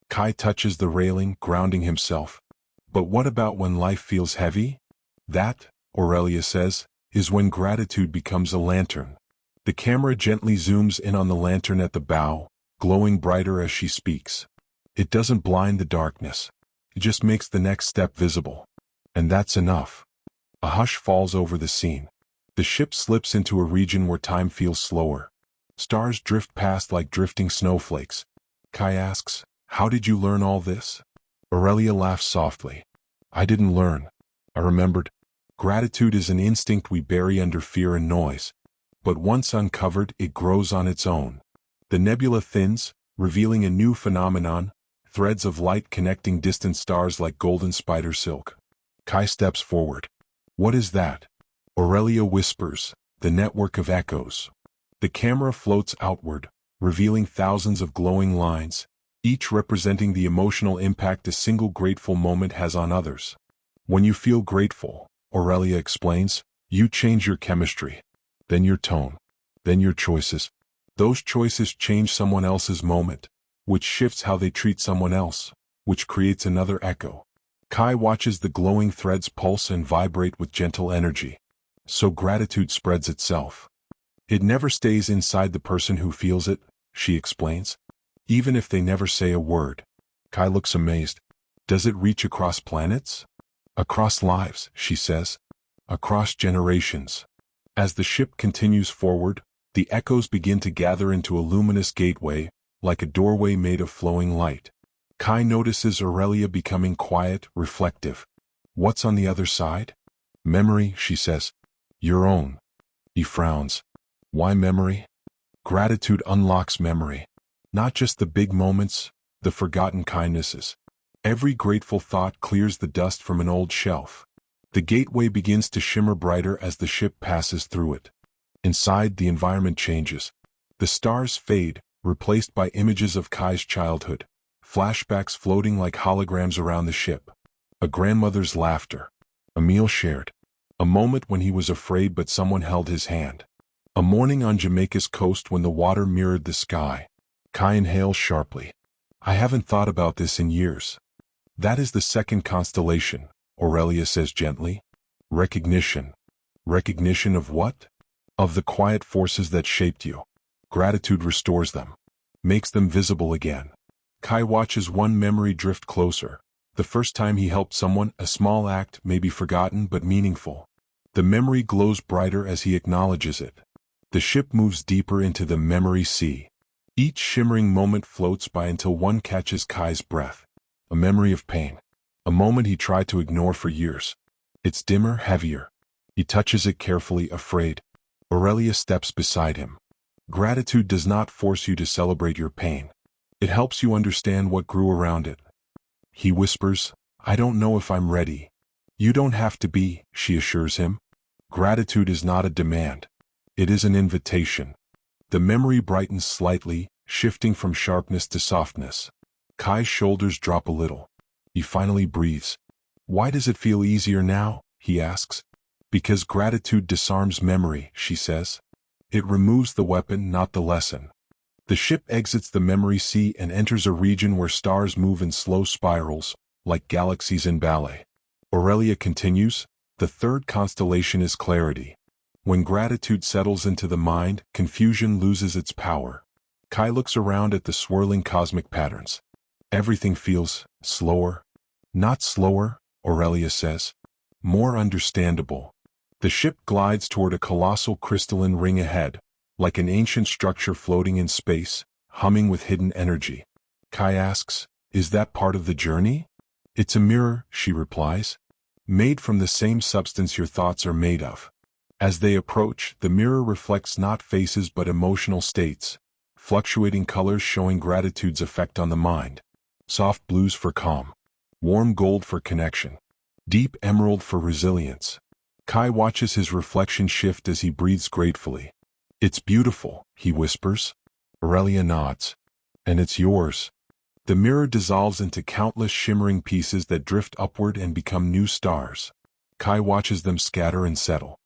Kai touches the railing, grounding himself. But what about when life feels heavy? That, Aurelia says, is when gratitude becomes a lantern. The camera gently zooms in on the lantern at the bow, glowing brighter as she speaks. It doesn't blind the darkness. It just makes the next step visible. And that's enough. A hush falls over the scene. The ship slips into a region where time feels slower. Stars drift past like drifting snowflakes. Kai asks, "How did you learn all this?" Aurelia laughs softly. "I didn't learn. I remembered. Gratitude is an instinct we bury under fear and noise. But once uncovered, it grows on its own. The nebula thins, revealing a new phenomenon, threads of light connecting distant stars like golden spider silk." Kai steps forward. "What is that?" Aurelia whispers, "The network of echoes." The camera floats outward, revealing thousands of glowing lines, each representing the emotional impact a single grateful moment has on others. When you feel grateful, Aurelia explains, you change your chemistry, then your tone, then your choices. Those choices change someone else's moment, which shifts how they treat someone else, which creates another echo. Kai watches the glowing threads pulse and vibrate with gentle energy. So gratitude spreads itself. It never stays inside the person who feels it, she explains. Even if they never say a word. Kai looks amazed. Does it reach across planets? Across lives, she says. Across generations. As the ship continues forward, the echoes begin to gather into a luminous gateway, like a doorway made of flowing light. Kai notices Aurelia becoming quiet, reflective. What's on the other side? Memory, she says. Your own. He frowns. Why memory? Gratitude unlocks memory. Not just the big moments, the forgotten kindnesses. Every grateful thought clears the dust from an old shelf. The gateway begins to shimmer brighter as the ship passes through it. Inside, the environment changes. The stars fade, replaced by images of Kai's childhood. Flashbacks floating like holograms around the ship. A grandmother's laughter. A meal shared. A moment when he was afraid but someone held his hand. A morning on Jamaica's coast when the water mirrored the sky. Kai inhales sharply. I haven't thought about this in years. That is the second constellation, Aurelia says gently. Recognition. Recognition of what? Of the quiet forces that shaped you. Gratitude restores them. Makes them visible again. Kai watches one memory drift closer. The first time he helped someone, a small act, maybe forgotten but meaningful. The memory glows brighter as he acknowledges it. The ship moves deeper into the memory sea. Each shimmering moment floats by until one catches Kai's breath. A memory of pain. A moment he tried to ignore for years. It's dimmer, heavier. He touches it carefully, afraid. Aurelia steps beside him. Gratitude does not force you to celebrate your pain. It helps you understand what grew around it. He whispers, "I don't know if I'm ready." "You don't have to be," she assures him. Gratitude is not a demand. It is an invitation. The memory brightens slightly, shifting from sharpness to softness. Kai's shoulders drop a little. He finally breathes. "Why does it feel easier now?" he asks. "Because gratitude disarms memory," she says. "It removes the weapon, not the lesson." The ship exits the memory sea and enters a region where stars move in slow spirals, like galaxies in ballet. Aurelia continues, "The third constellation is clarity. When gratitude settles into the mind, confusion loses its power." Kai looks around at the swirling cosmic patterns. Everything feels slower. "Not slower," Aurelia says. "More understandable." The ship glides toward a colossal crystalline ring ahead, like an ancient structure floating in space, humming with hidden energy. Kai asks, "Is that part of the journey?" "It's a mirror," she replies. "Made from the same substance your thoughts are made of." As they approach, the mirror reflects not faces but emotional states, fluctuating colors showing gratitude's effect on the mind. Soft blues for calm. Warm gold for connection. Deep emerald for resilience. Kai watches his reflection shift as he breathes gratefully. "It's beautiful," he whispers. Aurelia nods. "And it's yours." The mirror dissolves into countless shimmering pieces that drift upward and become new stars. Kai watches them scatter and settle.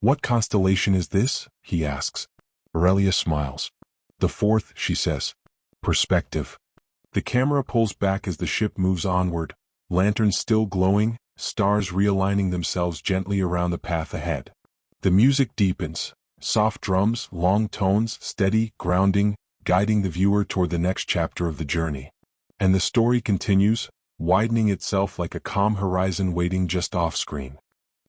"What constellation is this?" he asks. Aurelia smiles. "The fourth," she says. "Perspective." The camera pulls back as the ship moves onward, lanterns still glowing, stars realigning themselves gently around the path ahead. The music deepens, soft drums, long tones, steady, grounding, guiding the viewer toward the next chapter of the journey. And the story continues, widening itself like a calm horizon waiting just off-screen.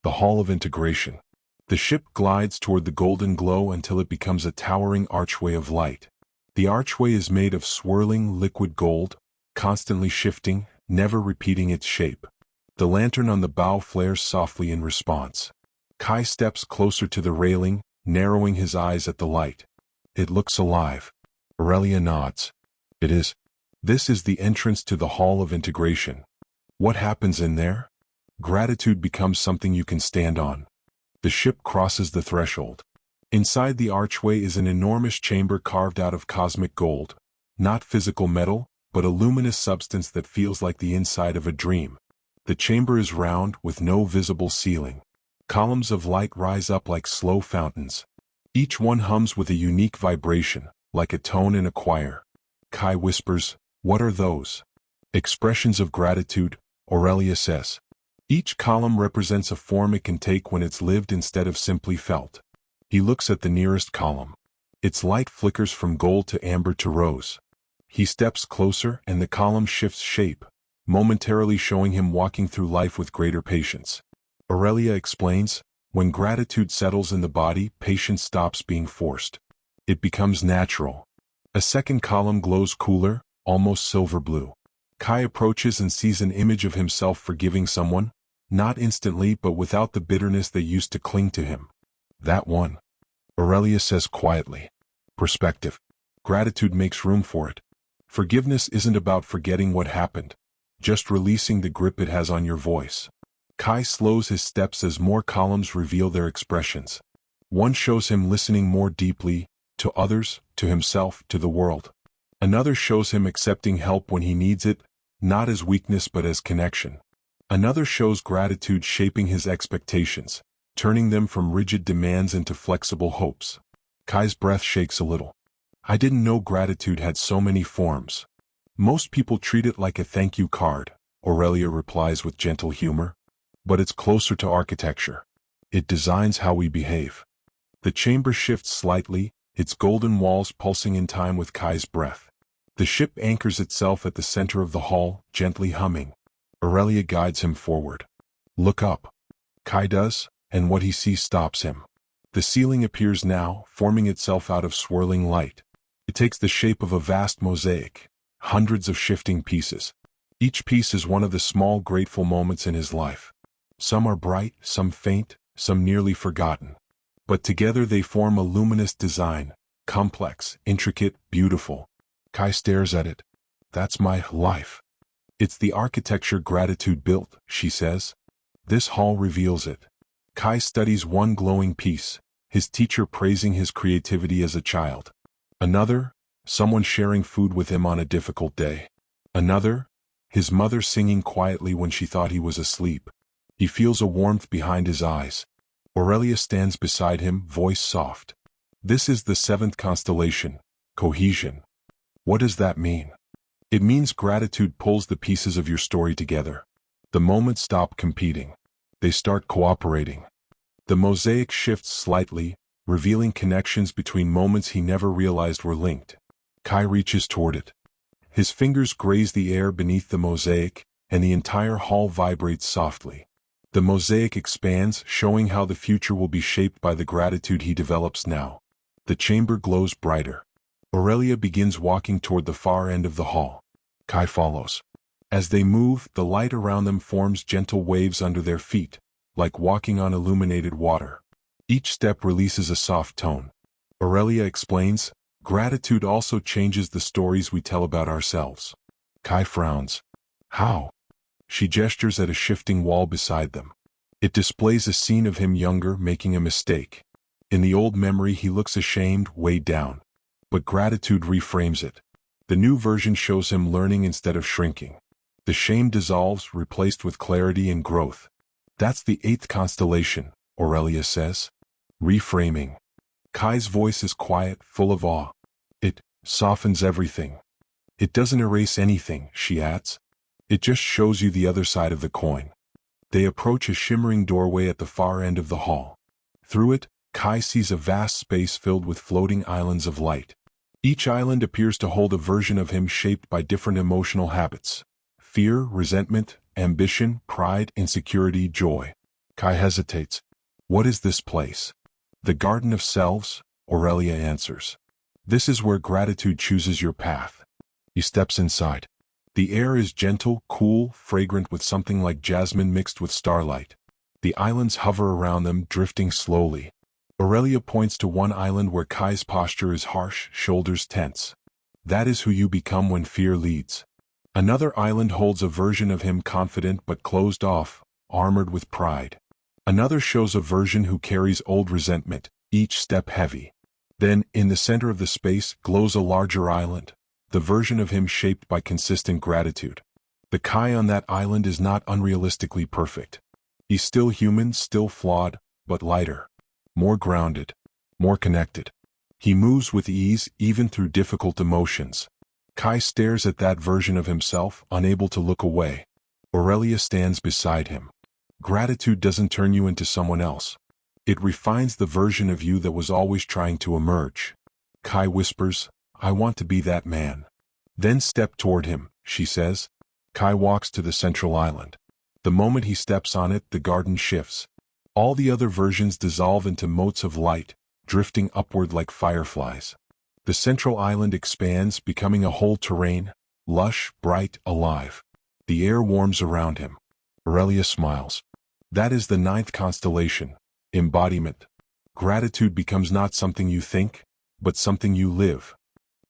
The Hall of Integration. The ship glides toward the golden glow until it becomes a towering archway of light. The archway is made of swirling liquid gold, constantly shifting, never repeating its shape. The lantern on the bow flares softly in response. Kai steps closer to the railing, narrowing his eyes at the light. "It looks alive." Aurelia nods. "It is. This is the entrance to the Hall of Integration." "What happens in there?" "Gratitude becomes something you can stand on." The ship crosses the threshold. Inside the archway is an enormous chamber carved out of cosmic gold. Not physical metal, but a luminous substance that feels like the inside of a dream. The chamber is round, with no visible ceiling. Columns of light rise up like slow fountains. Each one hums with a unique vibration, like a tone in a choir. Kai whispers, "What are those?" "Expressions of gratitude," Aurelia says. Each column represents a form it can take when it's lived instead of simply felt. He looks at the nearest column. Its light flickers from gold to amber to rose. He steps closer and the column shifts shape, momentarily showing him walking through life with greater patience. Aurelia explains, when gratitude settles in the body, patience stops being forced. It becomes natural. A second column glows cooler, almost silver blue. Kai approaches and sees an image of himself forgiving someone, not instantly but without the bitterness that used to cling to him. "That one," Aurelia says quietly. Perspective. Gratitude makes room for it. Forgiveness isn't about forgetting what happened, just releasing the grip it has on your voice. Kai slows his steps as more columns reveal their expressions. One shows him listening more deeply, to others, to himself, to the world. Another shows him accepting help when he needs it, not as weakness but as connection. Another shows gratitude shaping his expectations, turning them from rigid demands into flexible hopes. Kai's breath shakes a little. "I didn't know gratitude had so many forms." "Most people treat it like a thank you card," Aurelia replies with gentle humor. "But it's closer to architecture. It designs how we behave." The chamber shifts slightly, its golden walls pulsing in time with Kai's breath. The ship anchors itself at the center of the hall, gently humming. Aurelia guides him forward. "Look up." Kai does, and what he sees stops him. The ceiling appears now, forming itself out of swirling light. It takes the shape of a vast mosaic, hundreds of shifting pieces. Each piece is one of the small grateful moments in his life. Some are bright, some faint, some nearly forgotten. But together they form a luminous design, complex, intricate, beautiful. Kai stares at it. That's my life. It's the architecture gratitude built, she says. This hall reveals it. Kai studies one glowing piece, his teacher praising his creativity as a child. Another, someone sharing food with him on a difficult day. Another, his mother singing quietly when she thought he was asleep. He feels a warmth behind his eyes. Aurelia stands beside him, voice soft. This is the seventh constellation, cohesion. What does that mean? It means gratitude pulls the pieces of your story together. The moments stop competing. They start cooperating. The mosaic shifts slightly, revealing connections between moments he never realized were linked. Kai reaches toward it. His fingers graze the air beneath the mosaic, and the entire hall vibrates softly. The mosaic expands, showing how the future will be shaped by the gratitude he develops now. The chamber glows brighter. Aurelia begins walking toward the far end of the hall. Kai follows. As they move, the light around them forms gentle waves under their feet, like walking on illuminated water. Each step releases a soft tone. Aurelia explains, gratitude also changes the stories we tell about ourselves. Kai frowns. How? She gestures at a shifting wall beside them. It displays a scene of him younger making a mistake. In the old memory he looks ashamed, weighed down. But gratitude reframes it. The new version shows him learning instead of shrinking. The shame dissolves, replaced with clarity and growth. That's the eighth constellation, Aurelia says. Reframing. Kai's voice is quiet, full of awe. It softens everything. It doesn't erase anything, she adds. It just shows you the other side of the coin. They approach a shimmering doorway at the far end of the hall. Through it, Kai sees a vast space filled with floating islands of light. Each island appears to hold a version of him shaped by different emotional habits. Fear, resentment, ambition, pride, insecurity, joy. Kai hesitates. What is this place? The Garden of Selves, Aurelia answers. This is where gratitude chooses your path. He steps inside. The air is gentle, cool, fragrant with something like jasmine mixed with starlight. The islands hover around them, drifting slowly. Aurelia points to one island where Kai's posture is harsh, shoulders tense. That is who you become when fear leads. Another island holds a version of him confident but closed off, armored with pride. Another shows a version who carries old resentment, each step heavy. Then, in the center of the space, glows a larger island, the version of him shaped by consistent gratitude. The Kai on that island is not unrealistically perfect. He's still human, still flawed, but lighter. More grounded. More connected. He moves with ease, even through difficult emotions. Kai stares at that version of himself, unable to look away. Aurelia stands beside him. Gratitude doesn't turn you into someone else. It refines the version of you that was always trying to emerge. Kai whispers, I want to be that man. Then step toward him, she says. Kai walks to the central island. The moment he steps on it, the garden shifts. All the other versions dissolve into motes of light, drifting upward like fireflies. The central island expands, becoming a whole terrain, lush, bright, alive. The air warms around him. Aurelia smiles. That is the ninth constellation, embodiment. Gratitude becomes not something you think, but something you live.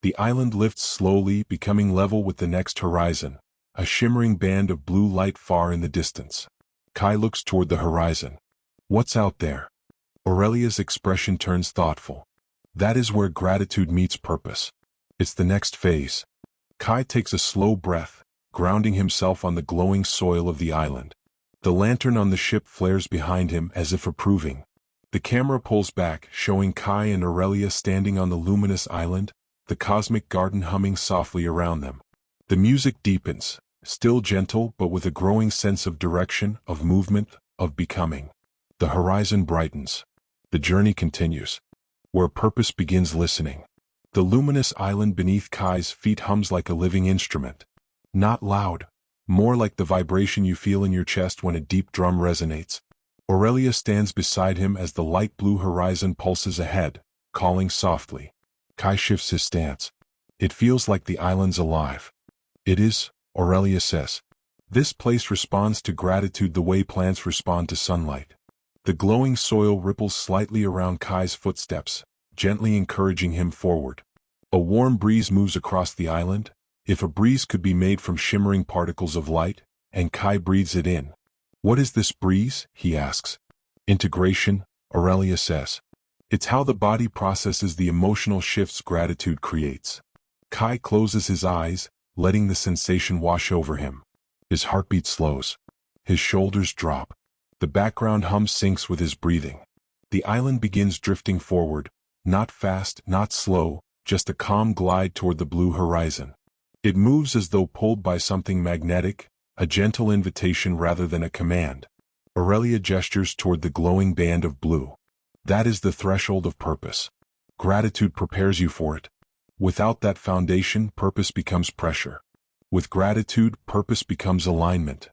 The island lifts slowly, becoming level with the next horizon, a shimmering band of blue light far in the distance. Kai looks toward the horizon. What's out there? Aurelia's expression turns thoughtful. That is where gratitude meets purpose. It's the next phase. Kai takes a slow breath, grounding himself on the glowing soil of the island. The lantern on the ship flares behind him as if approving. The camera pulls back, showing Kai and Aurelia standing on the luminous island, the cosmic garden humming softly around them. The music deepens, still gentle but with a growing sense of direction, of movement, of becoming. The horizon brightens. The journey continues. Where purpose begins listening. The luminous island beneath Kai's feet hums like a living instrument. Not loud, more like the vibration you feel in your chest when a deep drum resonates. Aurelia stands beside him as the light blue horizon pulses ahead, calling softly. Kai shifts his stance. It feels like the island's alive. It is, Aurelia says. This place responds to gratitude the way plants respond to sunlight. The glowing soil ripples slightly around Kai's footsteps, gently encouraging him forward. A warm breeze moves across the island, if a breeze could be made from shimmering particles of light, and Kai breathes it in. What is this breeze? He asks. Integration, Aurelia says. It's how the body processes the emotional shifts gratitude creates. Kai closes his eyes, letting the sensation wash over him. His heartbeat slows. His shoulders drop. The background hum syncs with his breathing. The island begins drifting forward, not fast, not slow, just a calm glide toward the blue horizon. It moves as though pulled by something magnetic, a gentle invitation rather than a command. Aurelia gestures toward the glowing band of blue. That is the threshold of purpose. Gratitude prepares you for it. Without that foundation, purpose becomes pressure. With gratitude, purpose becomes alignment.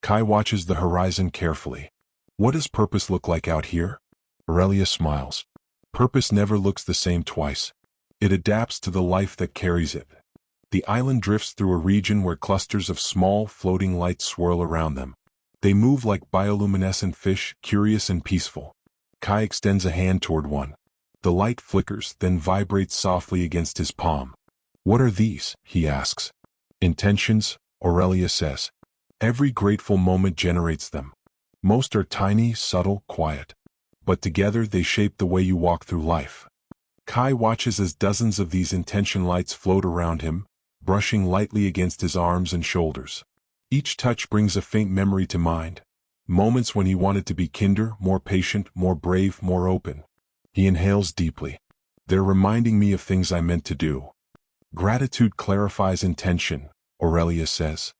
Kai watches the horizon carefully. What does purpose look like out here? Aurelia smiles. Purpose never looks the same twice. It adapts to the life that carries it. The island drifts through a region where clusters of small, floating lights swirl around them. They move like bioluminescent fish, curious and peaceful. Kai extends a hand toward one. The light flickers, then vibrates softly against his palm. What are these? He asks. Intentions, Aurelia says. Every grateful moment generates them. Most are tiny, subtle, quiet. But together they shape the way you walk through life. Kai watches as dozens of these intention lights float around him, brushing lightly against his arms and shoulders. Each touch brings a faint memory to mind. Moments when he wanted to be kinder, more patient, more brave, more open. He inhales deeply. They're reminding me of things I meant to do. Gratitude clarifies intention, Aurelia says.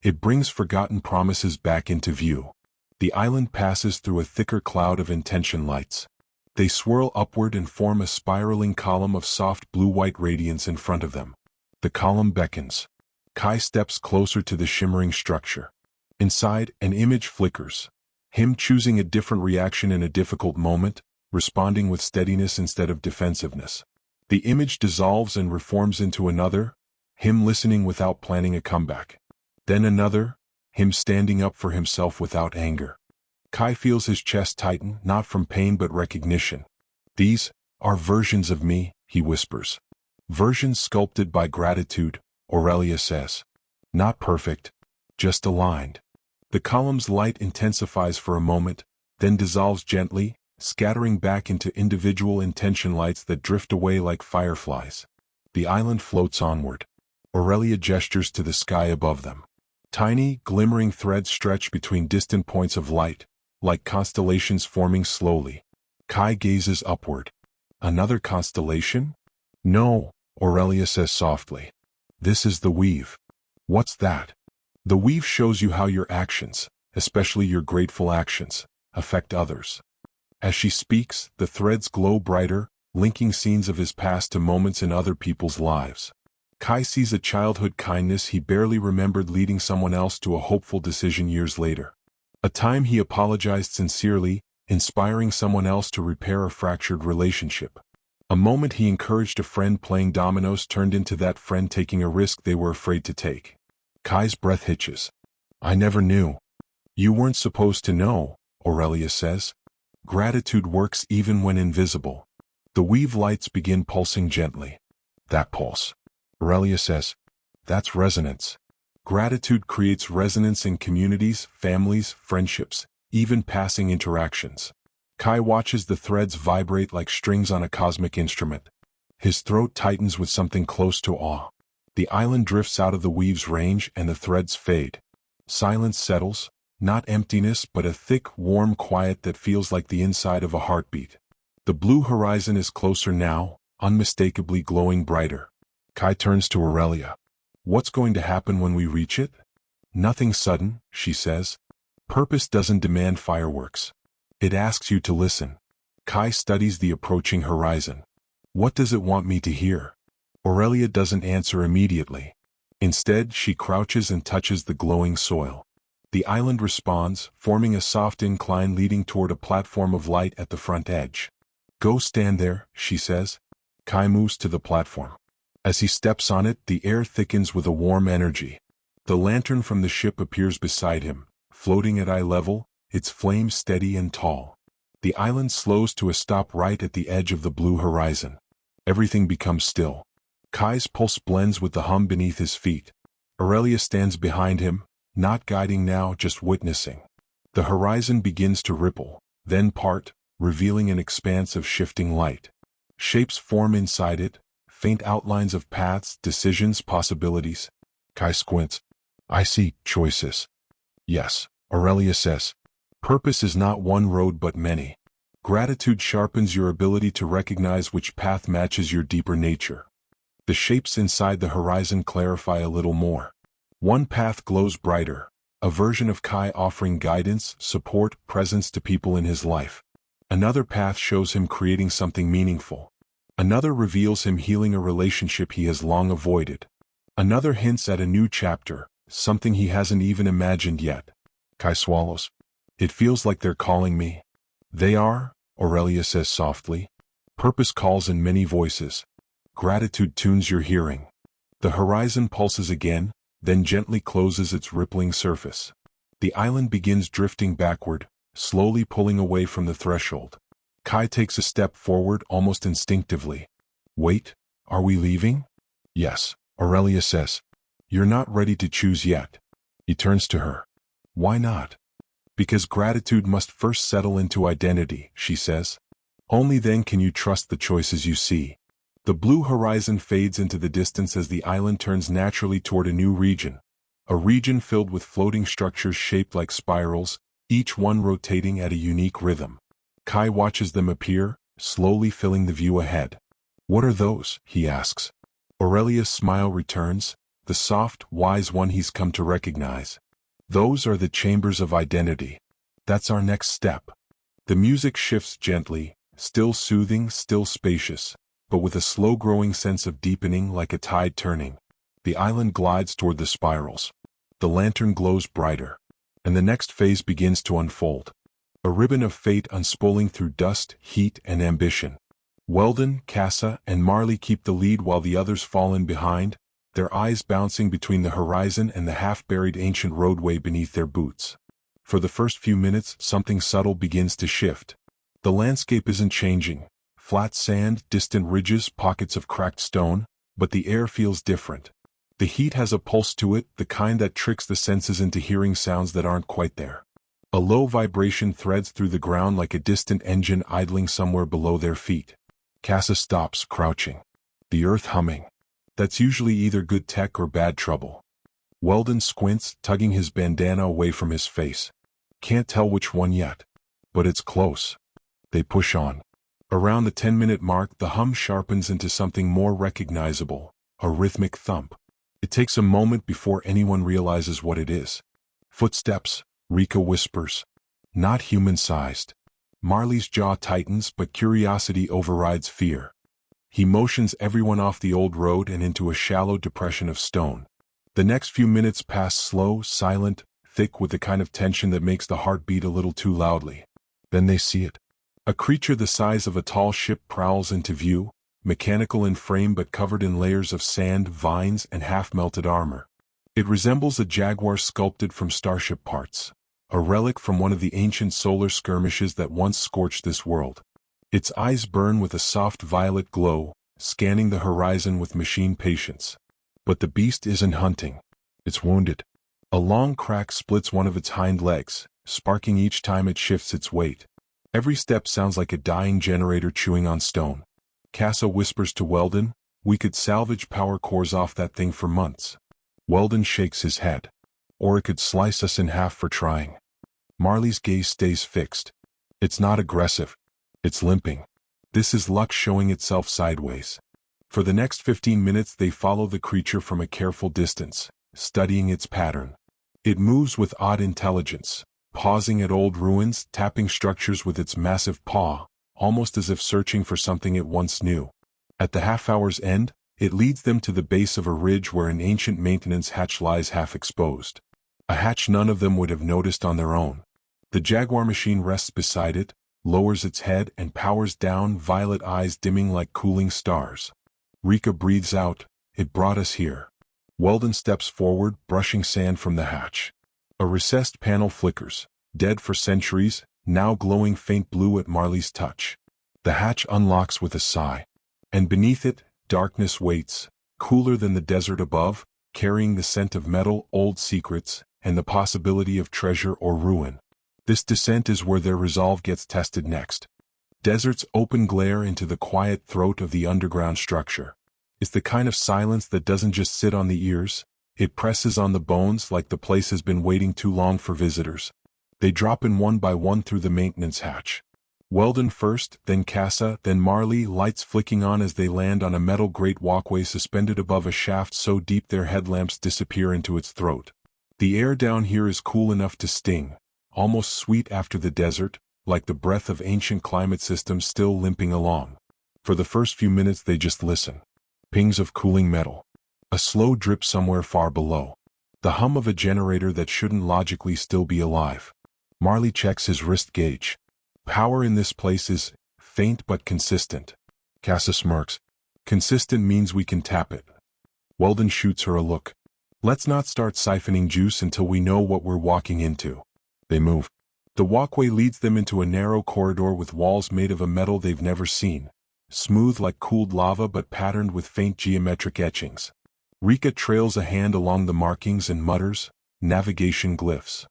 It brings forgotten promises back into view. The island passes through a thicker cloud of intention lights. They swirl upward and form a spiraling column of soft blue-white radiance in front of them. The column beckons. Kai steps closer to the shimmering structure. Inside, an image flickers. Him choosing a different reaction in a difficult moment, responding with steadiness instead of defensiveness. The image dissolves and reforms into another, him listening without planning a comeback. Then another, him standing up for himself without anger. Kai feels his chest tighten, not from pain but recognition. These are versions of me, he whispers. Versions sculpted by gratitude, Aurelia says. Not perfect, just aligned. The column's light intensifies for a moment, then dissolves gently, scattering back into individual intention lights that drift away like fireflies. The island floats onward. Aurelia gestures to the sky above them. Tiny, glimmering threads stretch between distant points of light, like constellations forming slowly. Kai gazes upward. Another constellation? No, Aurelia says softly. This is the weave. What's that? The weave shows you how your actions, especially your grateful actions, affect others. As she speaks, the threads glow brighter, linking scenes of his past to moments in other people's lives. Kai sees a childhood kindness he barely remembered leading someone else to a hopeful decision years later. A time he apologized sincerely, inspiring someone else to repair a fractured relationship. A moment he encouraged a friend playing dominoes turned into that friend taking a risk they were afraid to take. Kai's breath hitches. I never knew. You weren't supposed to know, Aurelia says. Gratitude works even when invisible. The weave lights begin pulsing gently. That pulse. Aurelia says. That's resonance. Gratitude creates resonance in communities, families, friendships, even passing interactions. Kai watches the threads vibrate like strings on a cosmic instrument. His throat tightens with something close to awe. The island drifts out of the weave's range and the threads fade. Silence settles, not emptiness but a thick, warm quiet that feels like the inside of a heartbeat. The blue horizon is closer now, unmistakably glowing brighter. Kai turns to Aurelia. What's going to happen when we reach it? Nothing sudden, she says. Purpose doesn't demand fireworks. It asks you to listen. Kai studies the approaching horizon. What does it want me to hear? Aurelia doesn't answer immediately. Instead, she crouches and touches the glowing soil. The island responds, forming a soft incline leading toward a platform of light at the front edge. Go stand there, she says. Kai moves to the platform. As he steps on it, the air thickens with a warm energy. The lantern from the ship appears beside him, floating at eye level, its flame steady and tall. The island slows to a stop right at the edge of the blue horizon. Everything becomes still. Kai's pulse blends with the hum beneath his feet. Aurelia stands behind him, not guiding now, just witnessing. The horizon begins to ripple, then part, revealing an expanse of shifting light. Shapes form inside it, faint outlines of paths, decisions, possibilities. Kai squints. I see choices. Yes, Aurelia says. Purpose is not one road but many. Gratitude sharpens your ability to recognize which path matches your deeper nature. The shapes inside the horizon clarify a little more. One path glows brighter, a version of Kai offering guidance, support, presence to people in his life. Another path shows him creating something meaningful. Another reveals him healing a relationship he has long avoided. Another hints at a new chapter, something he hasn't even imagined yet. Kai swallows. It feels like they're calling me. They are, Aurelia says softly. Purpose calls in many voices. Gratitude tunes your hearing. The horizon pulses again, then gently closes its rippling surface. The island begins drifting backward, slowly pulling away from the threshold. Kai takes a step forward almost instinctively. Wait, are we leaving? Yes, Aurelia says. You're not ready to choose yet. He turns to her. Why not? Because gratitude must first settle into identity, she says. Only then can you trust the choices you see. The blue horizon fades into the distance as the island turns naturally toward a new region. A region filled with floating structures shaped like spirals, each one rotating at a unique rhythm. Kai watches them appear, slowly filling the view ahead. What are those? He asks. Aurelia's smile returns, the soft, wise one he's come to recognize. Those are the chambers of identity. That's our next step. The music shifts gently, still soothing, still spacious, but with a slow-growing sense of deepening like a tide turning. The island glides toward the spirals. The lantern glows brighter. And the next phase begins to unfold. A ribbon of fate unspooling through dust, heat, and ambition. Weldon, Casa, and Marley keep the lead while the others fall in behind, their eyes bouncing between the horizon and the half-buried ancient roadway beneath their boots. For the first few minutes, something subtle begins to shift. The landscape isn't changing. Flat sand, distant ridges, pockets of cracked stone, but the air feels different. The heat has a pulse to it, the kind that tricks the senses into hearing sounds that aren't quite there. A low vibration threads through the ground like a distant engine idling somewhere below their feet. Casa stops, crouching. The earth humming. That's usually either good tech or bad trouble. Weldon squints, tugging his bandana away from his face. Can't tell which one yet. But it's close. They push on. Around the 10-minute mark, the hum sharpens into something more recognizable, a rhythmic thump. It takes a moment before anyone realizes what it is. Footsteps, Rika whispers. Not human-sized. Marley's jaw tightens, but curiosity overrides fear. He motions everyone off the old road and into a shallow depression of stone. The next few minutes pass slow, silent, thick with the kind of tension that makes the heart beat a little too loudly. Then they see it. A creature the size of a tall ship prowls into view, mechanical in frame but covered in layers of sand, vines, and half-melted armor. It resembles a jaguar sculpted from starship parts, a relic from one of the ancient solar skirmishes that once scorched this world. Its eyes burn with a soft violet glow, scanning the horizon with machine patience. But the beast isn't hunting. It's wounded. A long crack splits one of its hind legs, sparking each time it shifts its weight. Every step sounds like a dying generator chewing on stone. Casa whispers to Weldon, "We could salvage power cores off that thing for months." Weldon shakes his head. Or it could slice us in half for trying. Marley's gaze stays fixed. It's not aggressive. It's limping. This is luck showing itself sideways. For the next 15 minutes they follow the creature from a careful distance, studying its pattern. It moves with odd intelligence, pausing at old ruins, tapping structures with its massive paw, almost as if searching for something it once knew. At the half-hour's end, it leads them to the base of a ridge where an ancient maintenance hatch lies half exposed. A hatch none of them would have noticed on their own. The Jaguar machine rests beside it, lowers its head and powers down, violet eyes dimming like cooling stars. Rika breathes out, "It brought us here." Weldon steps forward, brushing sand from the hatch. A recessed panel flickers, dead for centuries, now glowing faint blue at Marley's touch. The hatch unlocks with a sigh. And beneath it, darkness waits, cooler than the desert above, carrying the scent of metal, old secrets, and the possibility of treasure or ruin. This descent is where their resolve gets tested next. Desert's open glare into the quiet throat of the underground structure. It's the kind of silence that doesn't just sit on the ears, it presses on the bones like the place has been waiting too long for visitors. They drop in one by one through the maintenance hatch. Weldon first, then Casa, then Marley, lights flicking on as they land on a metal grate walkway suspended above a shaft so deep their headlamps disappear into its throat. The air down here is cool enough to sting, almost sweet after the desert, like the breath of ancient climate systems still limping along. For the first few minutes they just listen. Pings of cooling metal. A slow drip somewhere far below. The hum of a generator that shouldn't logically still be alive. Marley checks his wrist gauge. Power in this place is faint but consistent. Casa smirks. Consistent means we can tap it. Weldon shoots her a look. Let's not start siphoning juice until we know what we're walking into. They move. The walkway leads them into a narrow corridor with walls made of a metal they've never seen. Smooth like cooled lava but patterned with faint geometric etchings. Rika trails a hand along the markings and mutters, "Navigation glyphs.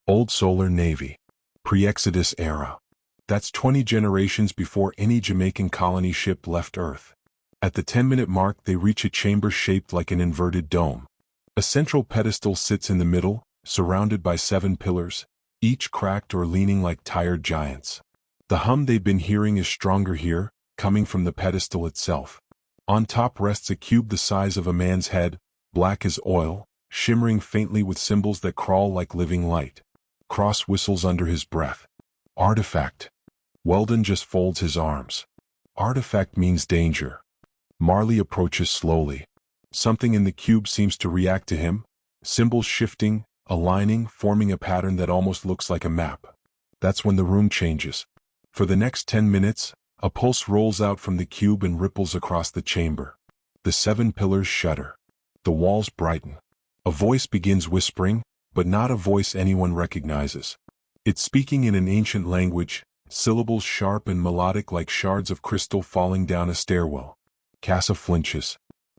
Old Solar Navy. Pre-Exodus era. That's 20 generations before any Jamaican colony ship left Earth." At the 10-minute mark they reach a chamber shaped like an inverted dome. A central pedestal sits in the middle, surrounded by 7 pillars, each cracked or leaning like tired giants. The hum they've been hearing is stronger here, coming from the pedestal itself. On top rests a cube the size of a man's head, black as oil, shimmering faintly with symbols that crawl like living light. Cross whistles under his breath. Artifact. Weldon just folds his arms. Artifact means danger. Marley approaches slowly. Something in the cube seems to react to him, symbols shifting, aligning, forming a pattern that almost looks like a map. That's when the room changes. For the next 10 minutes, a pulse rolls out from the cube and ripples across the chamber. The 7 pillars shudder. The walls brighten. A voice begins whispering, but not a voice anyone recognizes. It's speaking in an ancient language, syllables sharp and melodic like shards of crystal falling down a stairwell. Casa flinches.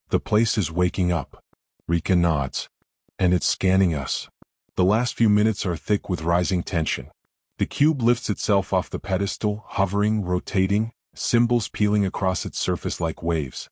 The place is waking up. Rika nods. And it's scanning us. The last few minutes are thick with rising tension. The cube lifts itself off the pedestal, hovering, rotating, symbols peeling across its surface like waves.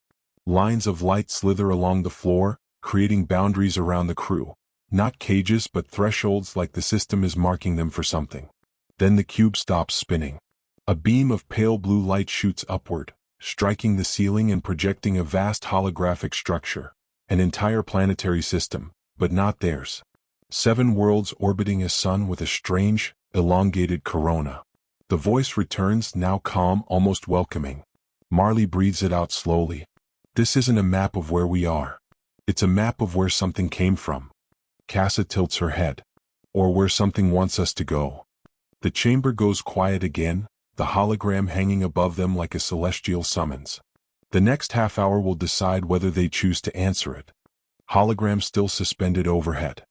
Lines of light slither along the floor, creating boundaries around the crew. Not cages but thresholds like the system is marking them for something. Then the cube stops spinning. A beam of pale blue light shoots upward, striking the ceiling and projecting a vast holographic structure. An entire planetary system, but not theirs. 7 worlds orbiting a sun with a strange, elongated corona. The voice returns, now calm, almost welcoming. Marley breathes it out slowly. This isn't a map of where we are. It's a map of where something came from. Casa tilts her head. Or where something wants us to go. The chamber goes quiet again, the hologram hanging above them like a celestial summons. The next half hour will decide whether they choose to answer it. Hologram still suspended overhead.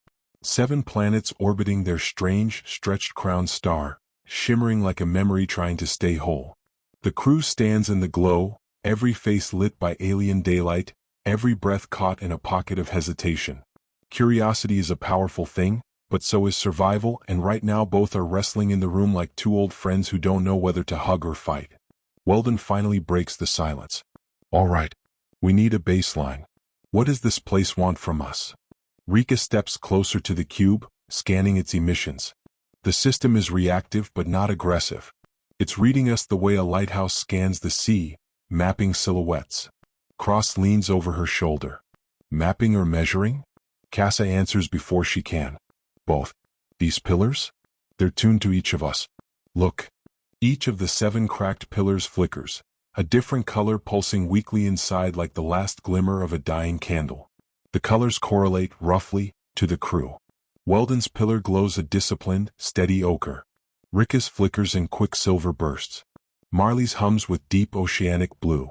7 planets orbiting their strange, stretched crown star, shimmering like a memory trying to stay whole. The crew stands in the glow, every face lit by alien daylight, every breath caught in a pocket of hesitation. Curiosity is a powerful thing, but so is survival, and right now both are wrestling in the room like 2 old friends who don't know whether to hug or fight. Weldon finally breaks the silence. All right. We need a baseline. What does this place want from us? Rika steps closer to the cube, scanning its emissions. The system is reactive but not aggressive. It's reading us the way a lighthouse scans the sea, mapping silhouettes. Cross leans over her shoulder. Mapping or measuring? Casa answers before she can. Both. These pillars? They're tuned to each of us. Look. Each of the 7 cracked pillars flickers, a different color pulsing weakly inside like the last glimmer of a dying candle. The colors correlate, roughly, to the crew. Weldon's pillar glows a disciplined, steady ochre. Rika's flickers in quick silver bursts. Marley's hums with deep oceanic blue.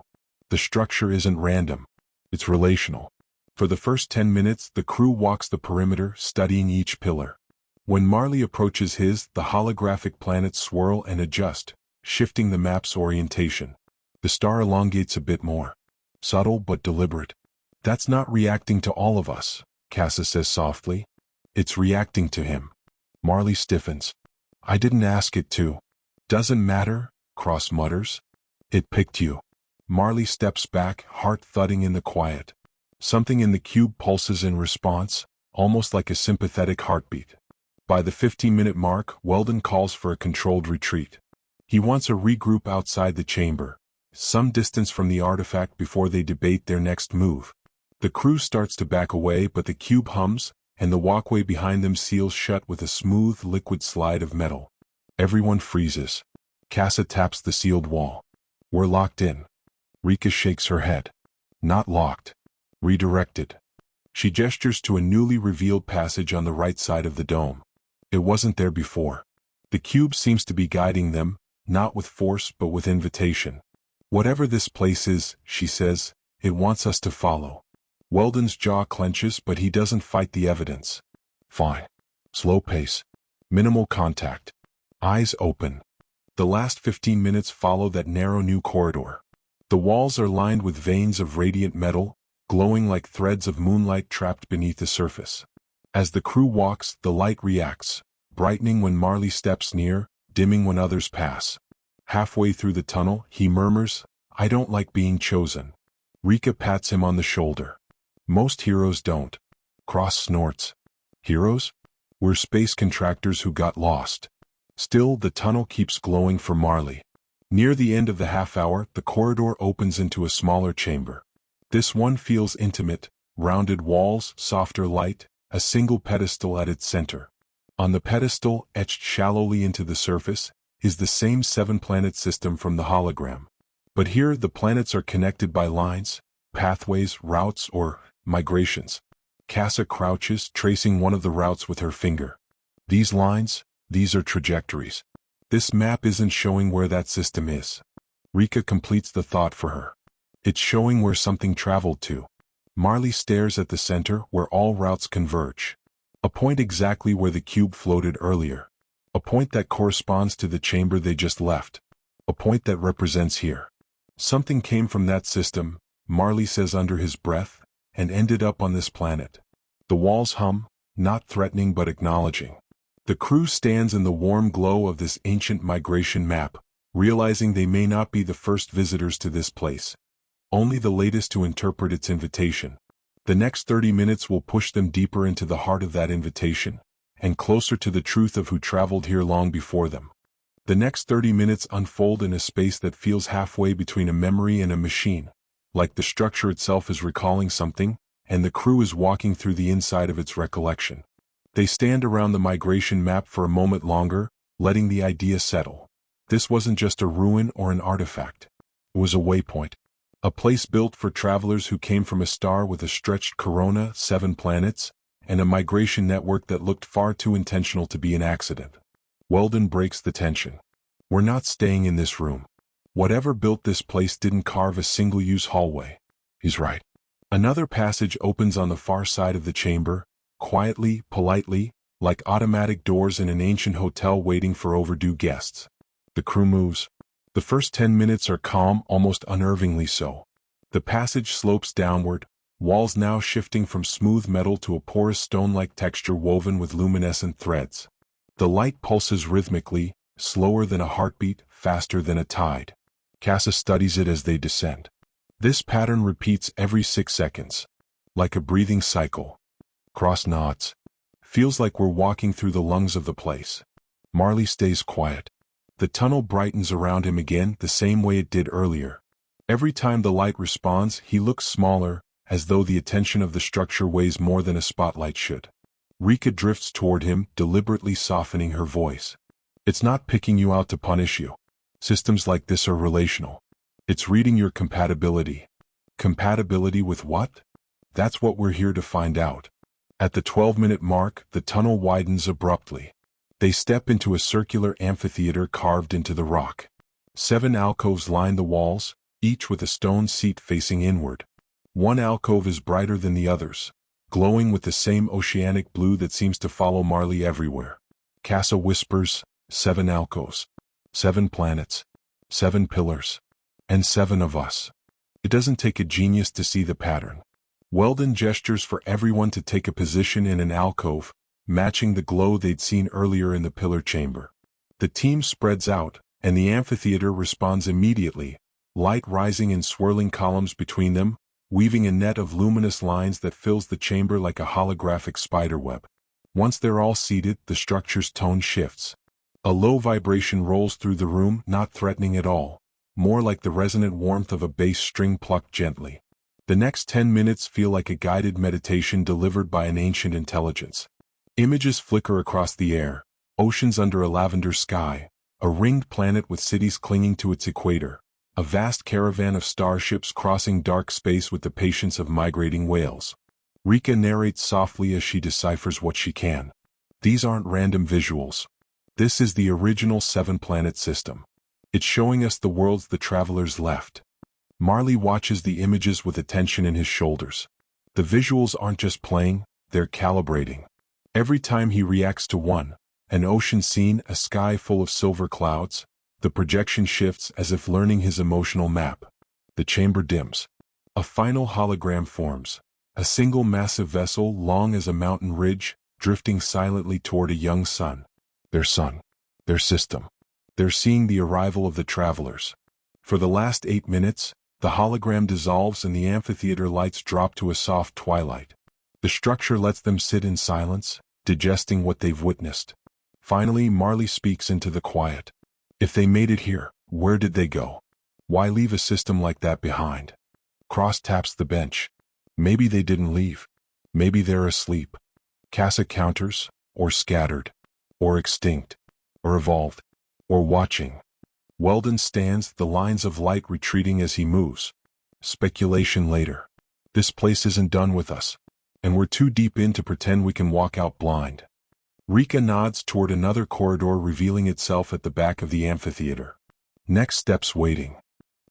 The structure isn't random. It's relational. For the first 10 minutes, the crew walks the perimeter, studying each pillar. When Marley approaches his, the holographic planets swirl and adjust, shifting the map's orientation. The star elongates a bit more. Subtle but deliberate. That's not reacting to all of us, Casa says softly. It's reacting to him. Marley stiffens. I didn't ask it to. Doesn't matter, Cross mutters. It picked you. Marley steps back, heart thudding in the quiet. Something in the cube pulses in response, almost like a sympathetic heartbeat. By the 15-minute mark, Weldon calls for a controlled retreat. He wants a regroup outside the chamber, some distance from the artifact before they debate their next move. The crew starts to back away, but the cube hums, and the walkway behind them seals shut with a smooth, liquid slide of metal. Everyone freezes. Casa taps the sealed wall. We're locked in. Rika shakes her head. Not locked. Redirected. She gestures to a newly revealed passage on the right side of the dome. It wasn't there before. The cube seems to be guiding them, not with force but with invitation. Whatever this place is, she says, it wants us to follow. Weldon's jaw clenches, but he doesn't fight the evidence. Fine. Slow pace. Minimal contact. Eyes open. The last 15 minutes follow that narrow new corridor. The walls are lined with veins of radiant metal, glowing like threads of moonlight trapped beneath the surface. As the crew walks, the light reacts, brightening when Marley steps near, dimming when others pass. Halfway through the tunnel, he murmurs, I don't like being chosen. Rika pats him on the shoulder. Most heroes don't. Cross snorts. Heroes? We're space contractors who got lost. Still, the tunnel keeps glowing for Marley. Near the end of the half hour, the corridor opens into a smaller chamber. This one feels intimate, rounded walls, softer light, a single pedestal at its center. On the pedestal, etched shallowly into the surface, is the same 7-planet system from the hologram. But here the planets are connected by lines, pathways, routes, or migrations. Casa crouches, tracing one of the routes with her finger. These lines, these are trajectories. This map isn't showing where that system is. Rika completes the thought for her. It's showing where something traveled to. Marley stares at the center where all routes converge. A point exactly where the cube floated earlier. A point that corresponds to the chamber they just left. A point that represents here. Something came from that system, Marley says under his breath, and ended up on this planet. The walls hum, not threatening but acknowledging. The crew stands in the warm glow of this ancient migration map, realizing they may not be the first visitors to this place. Only the latest to interpret its invitation. The next 30 minutes will push them deeper into the heart of that invitation, and closer to the truth of who traveled here long before them. The next 30 minutes unfold in a space that feels halfway between a memory and a machine, like the structure itself is recalling something, and the crew is walking through the inside of its recollection. They stand around the migration map for a moment longer, letting the idea settle. This wasn't just a ruin or an artifact. It was a waypoint. A place built for travelers who came from a star with a stretched corona, 7 planets, and a migration network that looked far too intentional to be an accident. Weldon breaks the tension. We're not staying in this room. Whatever built this place didn't carve a single-use hallway. He's right. Another passage opens on the far side of the chamber, quietly, politely, like automatic doors in an ancient hotel waiting for overdue guests. The crew moves. The first 10 minutes are calm, almost unnervingly so. The passage slopes downward, walls now shifting from smooth metal to a porous stone-like texture woven with luminescent threads. The light pulses rhythmically, slower than a heartbeat, faster than a tide. Casa studies it as they descend. This pattern repeats every 6 seconds. Like a breathing cycle. Cross nods. Feels like we're walking through the lungs of the place. Marley stays quiet. The tunnel brightens around him again the same way it did earlier. Every time the light responds, he looks smaller, as though the attention of the structure weighs more than a spotlight should. Rika drifts toward him, deliberately softening her voice. It's not picking you out to punish you. Systems like this are relational. It's reading your compatibility. Compatibility with what? That's what we're here to find out. At the 12-minute mark, the tunnel widens abruptly. They step into a circular amphitheater carved into the rock. 7 alcoves line the walls, each with a stone seat facing inward. One alcove is brighter than the others, glowing with the same oceanic blue that seems to follow Marley everywhere. Casa whispers, 7 alcoves, 7 planets, 7 pillars, and 7 of us. It doesn't take a genius to see the pattern. Weldon gestures for everyone to take a position in an alcove, matching the glow they'd seen earlier in the pillar chamber. The team spreads out, and the amphitheater responds immediately, light rising in swirling columns between them, weaving a net of luminous lines that fills the chamber like a holographic spiderweb. Once they're all seated, the structure's tone shifts. A low vibration rolls through the room, not threatening at all, more like the resonant warmth of a bass string plucked gently. The next 10 minutes feel like a guided meditation delivered by an ancient intelligence. Images flicker across the air, oceans under a lavender sky, a ringed planet with cities clinging to its equator, a vast caravan of starships crossing dark space with the patience of migrating whales. Rika narrates softly as she deciphers what she can. These aren't random visuals. This is the original 7-planet system. It's showing us the worlds the travelers left. Marley watches the images with attention in his shoulders. The visuals aren't just playing, they're calibrating. Every time he reacts to one, an ocean scene, a sky full of silver clouds, the projection shifts as if learning his emotional map. The chamber dims. A final hologram forms, a single massive vessel long as a mountain ridge, drifting silently toward a young sun. Their sun. Their system. They're seeing the arrival of the travelers. For the last 8 minutes, the hologram dissolves and the amphitheater lights drop to a soft twilight. The structure lets them sit in silence, digesting what they've witnessed. Finally, Marley speaks into the quiet. If they made it here, where did they go? Why leave a system like that behind? Cross taps the bench. Maybe they didn't leave. Maybe they're asleep. Casa counters, or scattered, or extinct, or evolved, or watching. Weldon stands, the lines of light retreating as he moves. Speculation later. This place isn't done with us, and we're too deep in to pretend we can walk out blind. Rika nods toward another corridor revealing itself at the back of the amphitheater. Next steps waiting.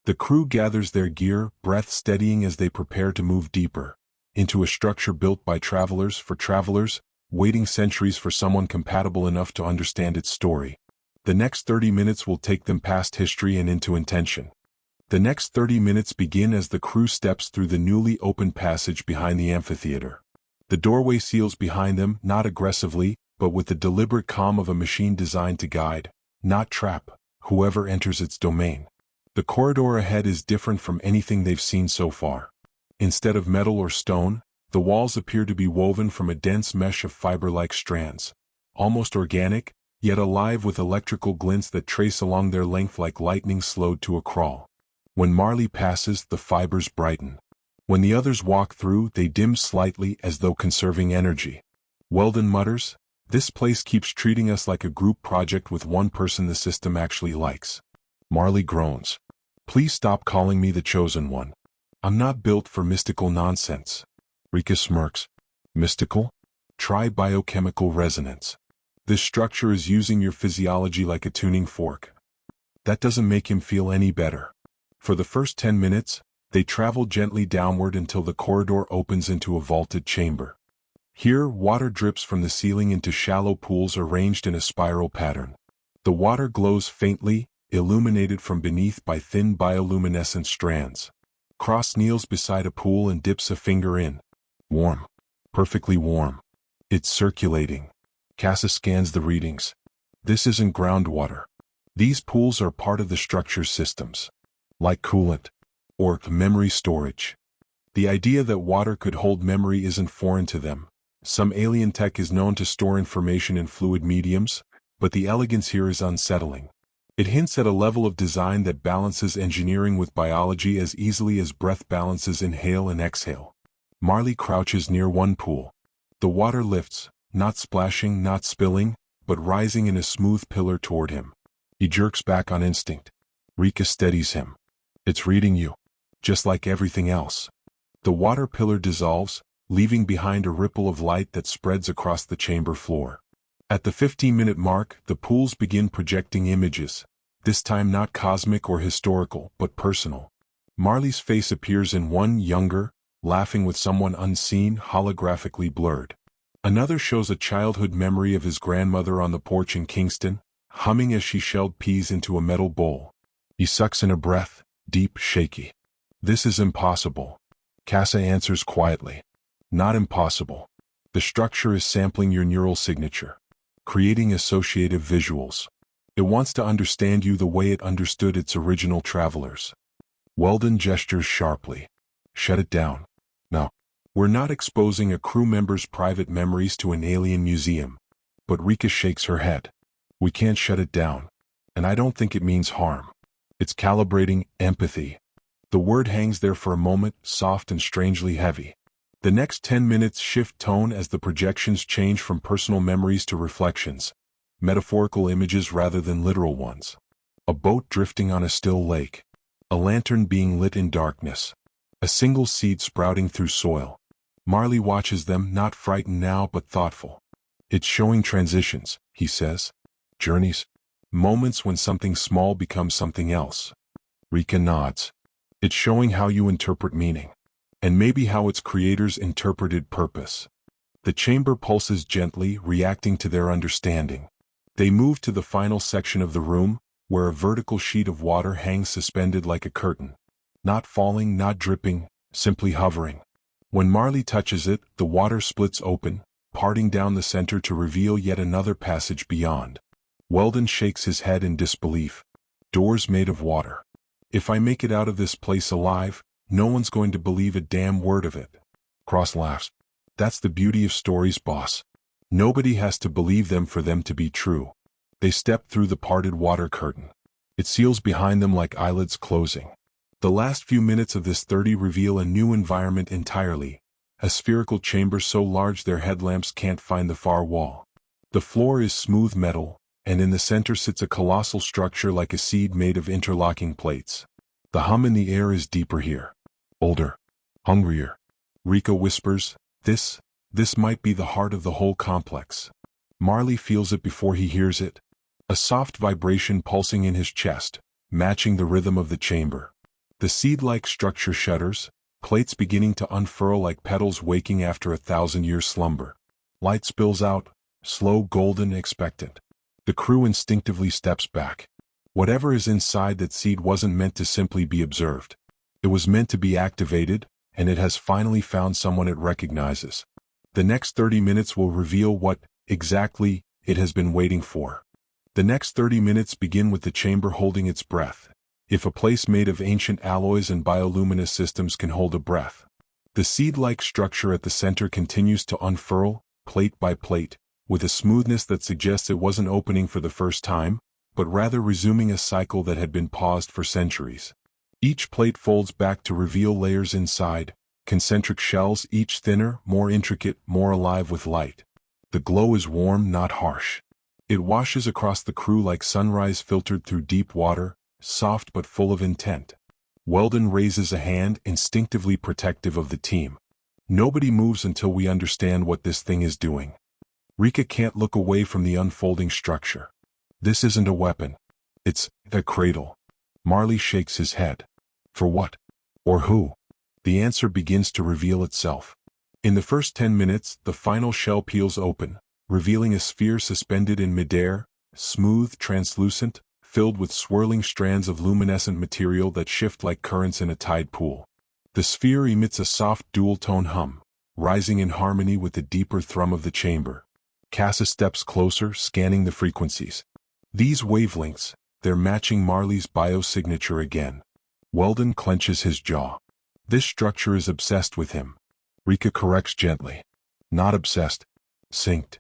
The crew gathers their gear, breath steadying as they prepare to move deeper, into a structure built by travelers for travelers, waiting centuries for someone compatible enough to understand its story. The next 30 minutes will take them past history and into intention. The next 30 minutes begin as the crew steps through the newly opened passage behind the amphitheater. The doorway seals behind them, not aggressively, but with the deliberate calm of a machine designed to guide, not trap, whoever enters its domain. The corridor ahead is different from anything they've seen so far. Instead of metal or stone, the walls appear to be woven from a dense mesh of fiber-like strands, almost organic, yet alive with electrical glints that trace along their length like lightning slowed to a crawl. When Marley passes, the fibers brighten. When the others walk through, they dim slightly as though conserving energy. Weldon mutters, "This place keeps treating us like a group project with one person the system actually likes." Marley groans. "Please stop calling me the chosen one. I'm not built for mystical nonsense." Rika smirks. "Mystical? Try biochemical resonance. This structure is using your physiology like a tuning fork." That doesn't make him feel any better. For the first 10 minutes, they travel gently downward until the corridor opens into a vaulted chamber. Here, water drips from the ceiling into shallow pools arranged in a spiral pattern. The water glows faintly, illuminated from beneath by thin bioluminescent strands. Cross kneels beside a pool and dips a finger in. Warm. Perfectly warm. It's circulating. Casa scans the readings. This isn't groundwater. These pools are part of the structure's systems. Like coolant. Or memory storage. The idea that water could hold memory isn't foreign to them. Some alien tech is known to store information in fluid mediums, but the elegance here is unsettling. It hints at a level of design that balances engineering with biology as easily as breath balances inhale and exhale. Marley crouches near one pool. The water lifts, not splashing, not spilling, but rising in a smooth pillar toward him. He jerks back on instinct. Rika steadies him. "It's reading you. Just like everything else." The water pillar dissolves, leaving behind a ripple of light that spreads across the chamber floor. At the 15-minute mark, the pools begin projecting images, this time not cosmic or historical, but personal. Marley's face appears in one, younger, laughing with someone unseen, holographically blurred. Another shows a childhood memory of his grandmother on the porch in Kingston, humming as she shelled peas into a metal bowl. He sucks in a breath, deep, shaky. "This is impossible," Casa answers quietly. "Not impossible. The structure is sampling your neural signature, creating associative visuals. It wants to understand you the way it understood its original travelers." Weldon gestures sharply. "Shut it down. No. We're not exposing a crew member's private memories to an alien museum." But Rika shakes her head. "We can't shut it down. And I don't think it means harm. It's calibrating empathy." The word hangs there for a moment, soft and strangely heavy. The next 10 minutes shift tone as the projections change from personal memories to reflections, metaphorical images rather than literal ones. A boat drifting on a still lake. A lantern being lit in darkness. A single seed sprouting through soil. Marley watches them, not frightened now but thoughtful. "It's showing transitions," he says. "Journeys. Moments when something small becomes something else." Rika nods. "It's showing how you interpret meaning. And maybe how its creators interpreted purpose." The chamber pulses gently, reacting to their understanding. They move to the final section of the room, where a vertical sheet of water hangs suspended like a curtain. Not falling, not dripping, simply hovering. When Marley touches it, the water splits open, parting down the center to reveal yet another passage beyond. Weldon shakes his head in disbelief. "Doors made of water. If I make it out of this place alive, no one's going to believe a damn word of it." Cross laughs. "That's the beauty of stories, boss. Nobody has to believe them for them to be true." They step through the parted water curtain. It seals behind them like eyelids closing. The last few minutes of this 30 reveal a new environment entirely, a spherical chamber so large their headlamps can't find the far wall. The floor is smooth metal, and in the center sits a colossal structure like a seed made of interlocking plates. The hum in the air is deeper here. Older. Hungrier. Rika whispers, This might be the heart of the whole complex." Marley feels it before he hears it. A soft vibration pulsing in his chest, matching the rhythm of the chamber. The seed-like structure shudders, plates beginning to unfurl like petals waking after 1,000-year slumber. Light spills out, slow, golden, expectant. The crew instinctively steps back. Whatever is inside that seed wasn't meant to simply be observed. It was meant to be activated, and it has finally found someone it recognizes. The next 30 minutes will reveal what, exactly, it has been waiting for. The next 30 minutes begin with the chamber holding its breath. If a place made of ancient alloys and bioluminescent systems can hold a breath. The seed-like structure at the center continues to unfurl, plate by plate, with a smoothness that suggests it wasn't opening for the first time, but rather resuming a cycle that had been paused for centuries. Each plate folds back to reveal layers inside, concentric shells, each thinner, more intricate, more alive with light. The glow is warm, not harsh. It washes across the crew like sunrise filtered through deep water, soft but full of intent. Weldon raises a hand, instinctively protective of the team. "Nobody moves until we understand what this thing is doing." Rika can't look away from the unfolding structure. "This isn't a weapon. It's a cradle." Marley shakes his head. "For what? Or who?" The answer begins to reveal itself. In the first 10 minutes, the final shell peels open, revealing a sphere suspended in midair, smooth, translucent, filled with swirling strands of luminescent material that shift like currents in a tide pool. The sphere emits a soft dual-tone hum, rising in harmony with the deeper thrum of the chamber. Casa steps closer, scanning the frequencies. These wavelengths, they're matching Marley's biosignature again. Weldon clenches his jaw. This structure is obsessed with him. Rika corrects gently. Not obsessed. Synced.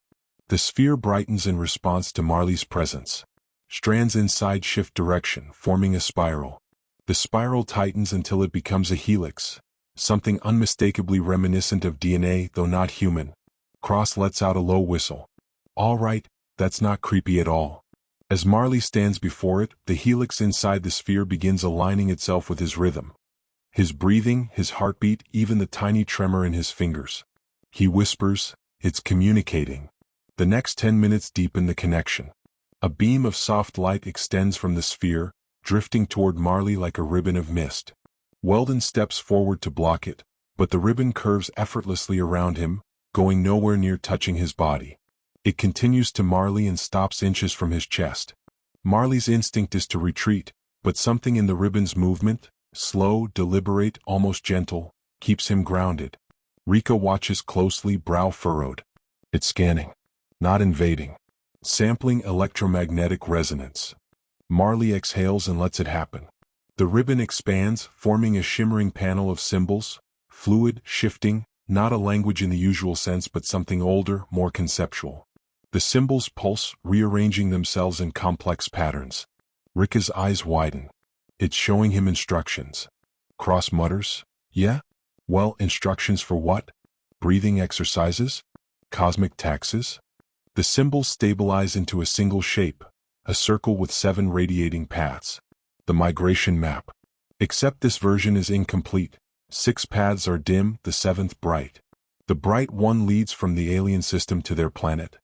The sphere brightens in response to Marley's presence. Strands inside shift direction, forming a spiral. The spiral tightens until it becomes a helix, something unmistakably reminiscent of DNA, though not human. Cross lets out a low whistle. "All right, that's not creepy at all." As Marley stands before it, the helix inside the sphere begins aligning itself with his rhythm. His breathing, his heartbeat, even the tiny tremor in his fingers. He whispers, "It's communicating." The next 10 minutes deepen the connection. A beam of soft light extends from the sphere, drifting toward Marley like a ribbon of mist. Weldon steps forward to block it, but the ribbon curves effortlessly around him, going nowhere near touching his body. It continues to Marley and stops inches from his chest. Marley's instinct is to retreat, but something in the ribbon's movement, slow, deliberate, almost gentle, keeps him grounded. Rika watches closely, brow furrowed. It's scanning, not invading. Sampling electromagnetic resonance. Marley exhales and lets it happen. The ribbon expands, forming a shimmering panel of symbols, fluid, shifting, not a language in the usual sense but something older, more conceptual. The symbols pulse, rearranging themselves in complex patterns. Rika's eyes widen. It's showing him instructions. Cross mutters, "Yeah? Well, instructions for what? Breathing exercises? Cosmic taxes?" The symbols stabilize into a single shape, a circle with 7 radiating paths. The migration map. Except this version is incomplete. 6 paths are dim, the 7th bright. The bright one leads from the alien system to their planet.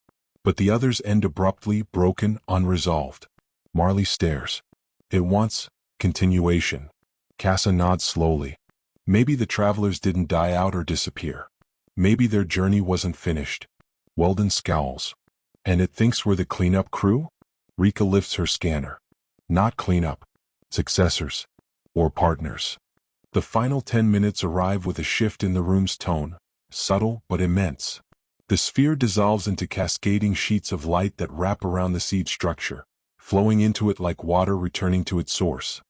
But the others end abruptly, broken, unresolved. Marley stares. It wants continuation. Casa nods slowly. Maybe the travelers didn't die out or disappear. Maybe their journey wasn't finished. Weldon scowls. And it thinks we're the cleanup crew? Rika lifts her scanner. Not cleanup. Successors. Or partners. The final 10 minutes arrive with a shift in the room's tone, subtle but immense. The sphere dissolves into cascading sheets of light that wrap around the seed structure, flowing into it like water returning to its source.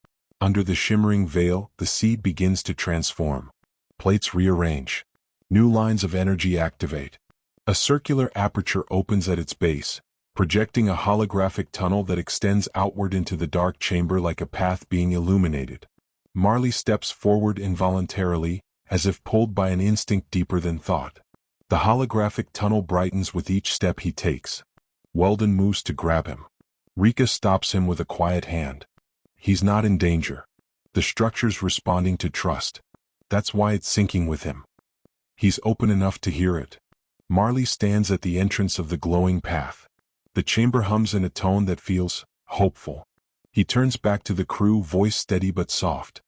Under the shimmering veil, the seed begins to transform. Plates rearrange. New lines of energy activate. A circular aperture opens at its base, projecting a holographic tunnel that extends outward into the dark chamber like a path being illuminated. Marley steps forward involuntarily, as if pulled by an instinct deeper than thought. The holographic tunnel brightens with each step he takes. Weldon moves to grab him. Rika stops him with a quiet hand. He's not in danger. The structure's responding to trust. That's why it's syncing with him. He's open enough to hear it. Marley stands at the entrance of the glowing path. The chamber hums in a tone that feels hopeful. He turns back to the crew, voice steady but soft.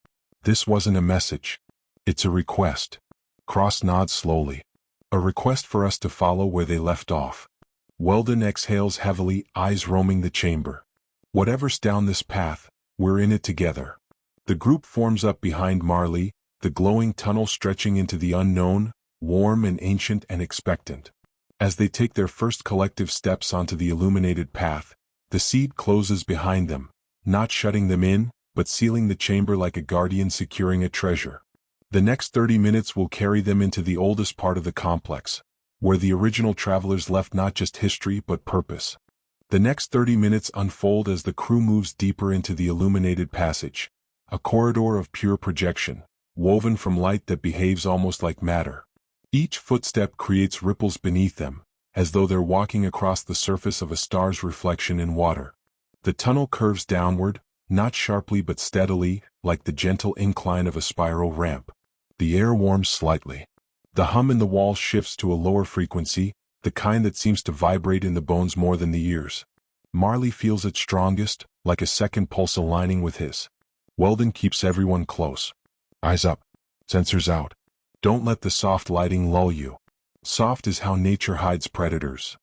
This wasn't a message. It's a request. Cross nods slowly. A request for us to follow where they left off. Weldon exhales heavily, eyes roaming the chamber. Whatever's down this path, we're in it together. The group forms up behind Marley, the glowing tunnel stretching into the unknown, warm and ancient and expectant. As they take their first collective steps onto the illuminated path, the seed closes behind them, not shutting them in, but sealing the chamber like a guardian securing a treasure. The next 30 minutes will carry them into the oldest part of the complex, where the original travelers left not just history but purpose. The next 30 minutes unfold as the crew moves deeper into the illuminated passage, a corridor of pure projection, woven from light that behaves almost like matter. Each footstep creates ripples beneath them, as though they're walking across the surface of a star's reflection in water. The tunnel curves downward, not sharply but steadily, like the gentle incline of a spiral ramp. The air warms slightly. The hum in the walls shifts to a lower frequency, the kind that seems to vibrate in the bones more than the ears. Marley feels it strongest, like a second pulse aligning with his. Weldon keeps everyone close. Eyes up. Sensors out. Don't let the soft lighting lull you. Soft is how nature hides predators.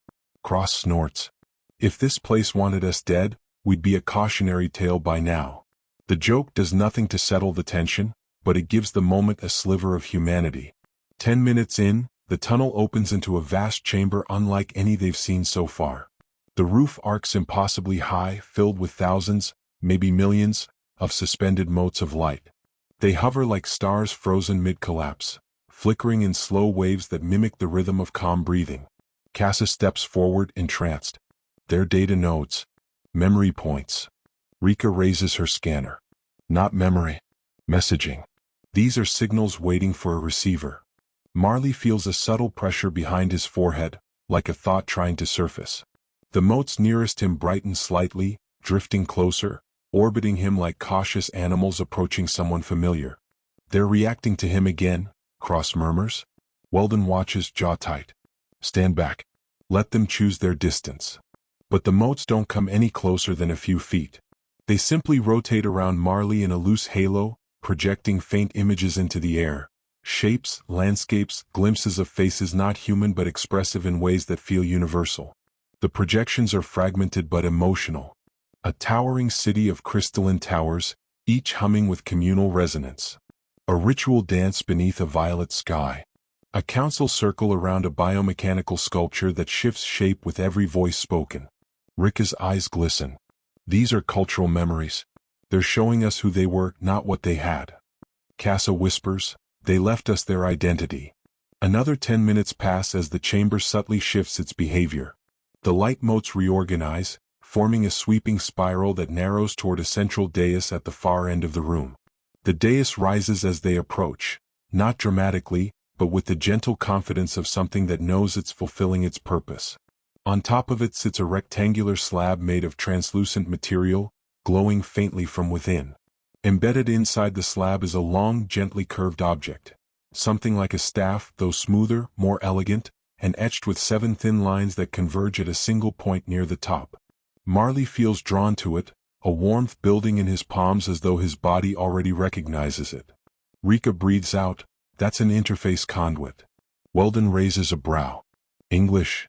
Cross snorts. If this place wanted us dead, we'd be a cautionary tale by now. The joke does nothing to settle the tension, but it gives the moment a sliver of humanity. 10 minutes in, the tunnel opens into a vast chamber unlike any they've seen so far. The roof arcs impossibly high, filled with thousands, maybe millions, of suspended motes of light. They hover like stars frozen mid-collapse, flickering in slow waves that mimic the rhythm of calm breathing. Casa steps forward, entranced. Their data nodes. Memory points. Rika raises her scanner. Not memory. Messaging. These are signals waiting for a receiver. Marley feels a subtle pressure behind his forehead, like a thought trying to surface. The motes nearest him brighten slightly, drifting closer, orbiting him like cautious animals approaching someone familiar. They're reacting to him again, Cross murmurs. Weldon watches, jaw tight. Stand back. Let them choose their distance. But the motes don't come any closer than a few feet. They simply rotate around Marley in a loose halo, projecting faint images into the air. Shapes, landscapes, glimpses of faces not human but expressive in ways that feel universal. The projections are fragmented but emotional. A towering city of crystalline towers, each humming with communal resonance. A ritual dance beneath a violet sky. A council circle around a biomechanical sculpture that shifts shape with every voice spoken. Rika's eyes glisten. These are cultural memories. They're showing us who they were, not what they had. Casa whispers, they left us their identity. Another 10 minutes pass as the chamber subtly shifts its behavior. The light motes reorganize, forming a sweeping spiral that narrows toward a central dais at the far end of the room. The dais rises as they approach, not dramatically, but with the gentle confidence of something that knows it's fulfilling its purpose. On top of it sits a rectangular slab made of translucent material, glowing faintly from within. Embedded inside the slab is a long, gently curved object. Something like a staff, though smoother, more elegant, and etched with 7 thin lines that converge at a single point near the top. Marley feels drawn to it, a warmth building in his palms as though his body already recognizes it. Rika breathes out, that's an interface conduit. Weldon raises a brow. English.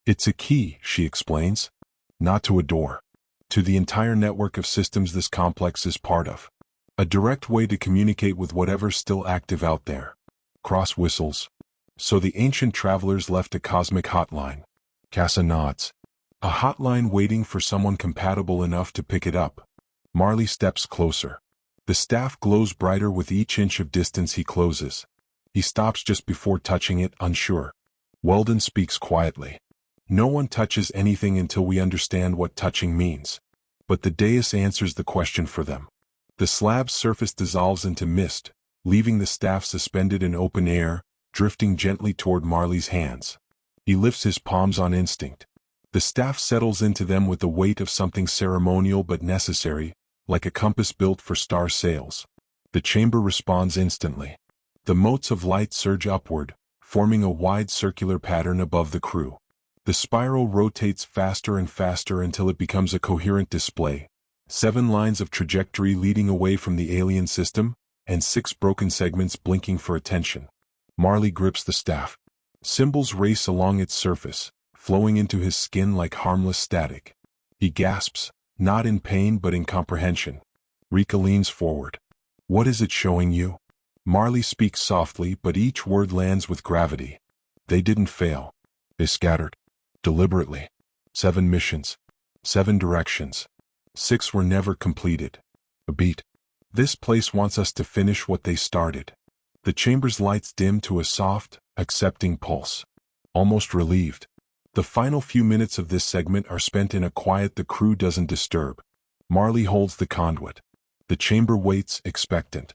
It's a key, she explains. Not to a door. To the entire network of systems this complex is part of. A direct way to communicate with whatever's still active out there. Cross whistles. So the ancient travelers left a cosmic hotline. Casa nods. A hotline waiting for someone compatible enough to pick it up. Marley steps closer. The staff glows brighter with each inch of distance he closes. He stops just before touching it, unsure. Weldon speaks quietly. No one touches anything until we understand what touching means. But the dais answers the question for them. The slab's surface dissolves into mist, leaving the staff suspended in open air, drifting gently toward Marley's hands. He lifts his palms on instinct. The staff settles into them with the weight of something ceremonial but necessary, like a compass built for star sails. The chamber responds instantly. The motes of light surge upward, forming a wide circular pattern above the crew. The spiral rotates faster and faster until it becomes a coherent display. 7 lines of trajectory leading away from the alien system, and 6 broken segments blinking for attention. Marley grips the staff. Symbols race along its surface, flowing into his skin like harmless static. He gasps, not in pain but in comprehension. Rika leans forward. What is it showing you? Marley speaks softly, but each word lands with gravity. They didn't fail. They scattered. Deliberately. 7 missions. 7 directions. 6 were never completed. A beat. This place wants us to finish what they started. The chamber's lights dim to a soft, accepting pulse. Almost relieved. The final few minutes of this segment are spent in a quiet the crew doesn't disturb. Marley holds the conduit. The chamber waits, expectant.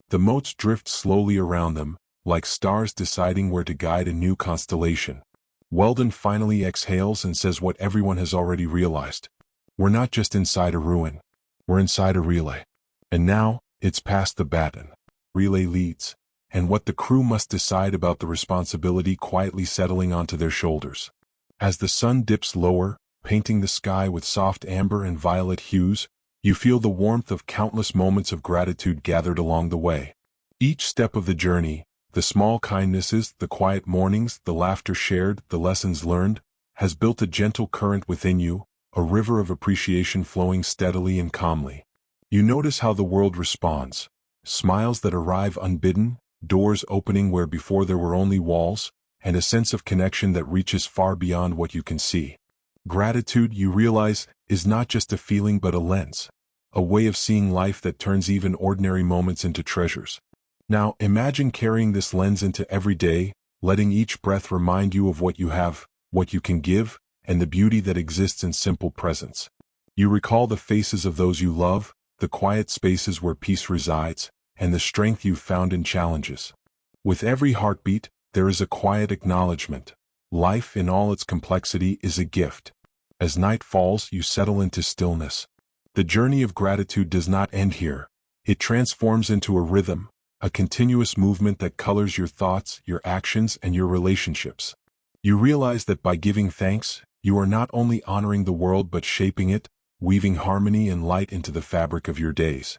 The motes drift slowly around them, like stars deciding where to guide a new constellation. Weldon finally exhales and says what everyone has already realized. We're not just inside a ruin. We're inside a relay. And now, it's past the baton. Relay leads. And what the crew must decide about the responsibility quietly settling onto their shoulders. As the sun dips lower, painting the sky with soft amber and violet hues, you feel the warmth of countless moments of gratitude gathered along the way. Each step of the journey, the small kindnesses, the quiet mornings, the laughter shared, the lessons learned, has built a gentle current within you, a river of appreciation flowing steadily and calmly. You notice how the world responds. Smiles that arrive unbidden, doors opening where before there were only walls, and a sense of connection that reaches far beyond what you can see. Gratitude, you realize, is not just a feeling but a lens. A way of seeing life that turns even ordinary moments into treasures. Now, imagine carrying this lens into every day, letting each breath remind you of what you have, what you can give, and the beauty that exists in simple presence. You recall the faces of those you love, the quiet spaces where peace resides, and the strength you've found in challenges. With every heartbeat, there is a quiet acknowledgement. Life in all its complexity is a gift. As night falls, you settle into stillness. The journey of gratitude does not end here. It transforms into a rhythm, a continuous movement that colors your thoughts, your actions, and your relationships. You realize that by giving thanks, you are not only honoring the world but shaping it, weaving harmony and light into the fabric of your days.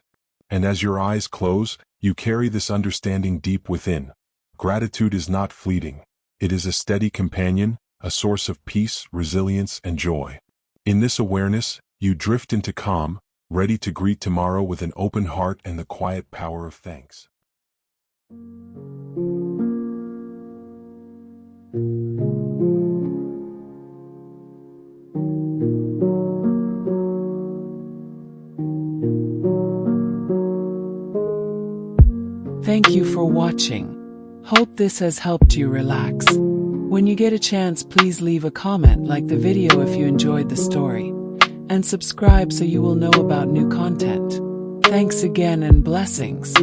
And as your eyes close, you carry this understanding deep within. Gratitude is not fleeting. It is a steady companion, a source of peace, resilience, and joy. In this awareness, you drift into calm, ready to greet tomorrow with an open heart and the quiet power of thanks. Thank you for watching. Hope this has helped you relax. When you get a chance, please leave a comment, like the video if you enjoyed the story, and subscribe so you will know about new content. Thanks again and blessings.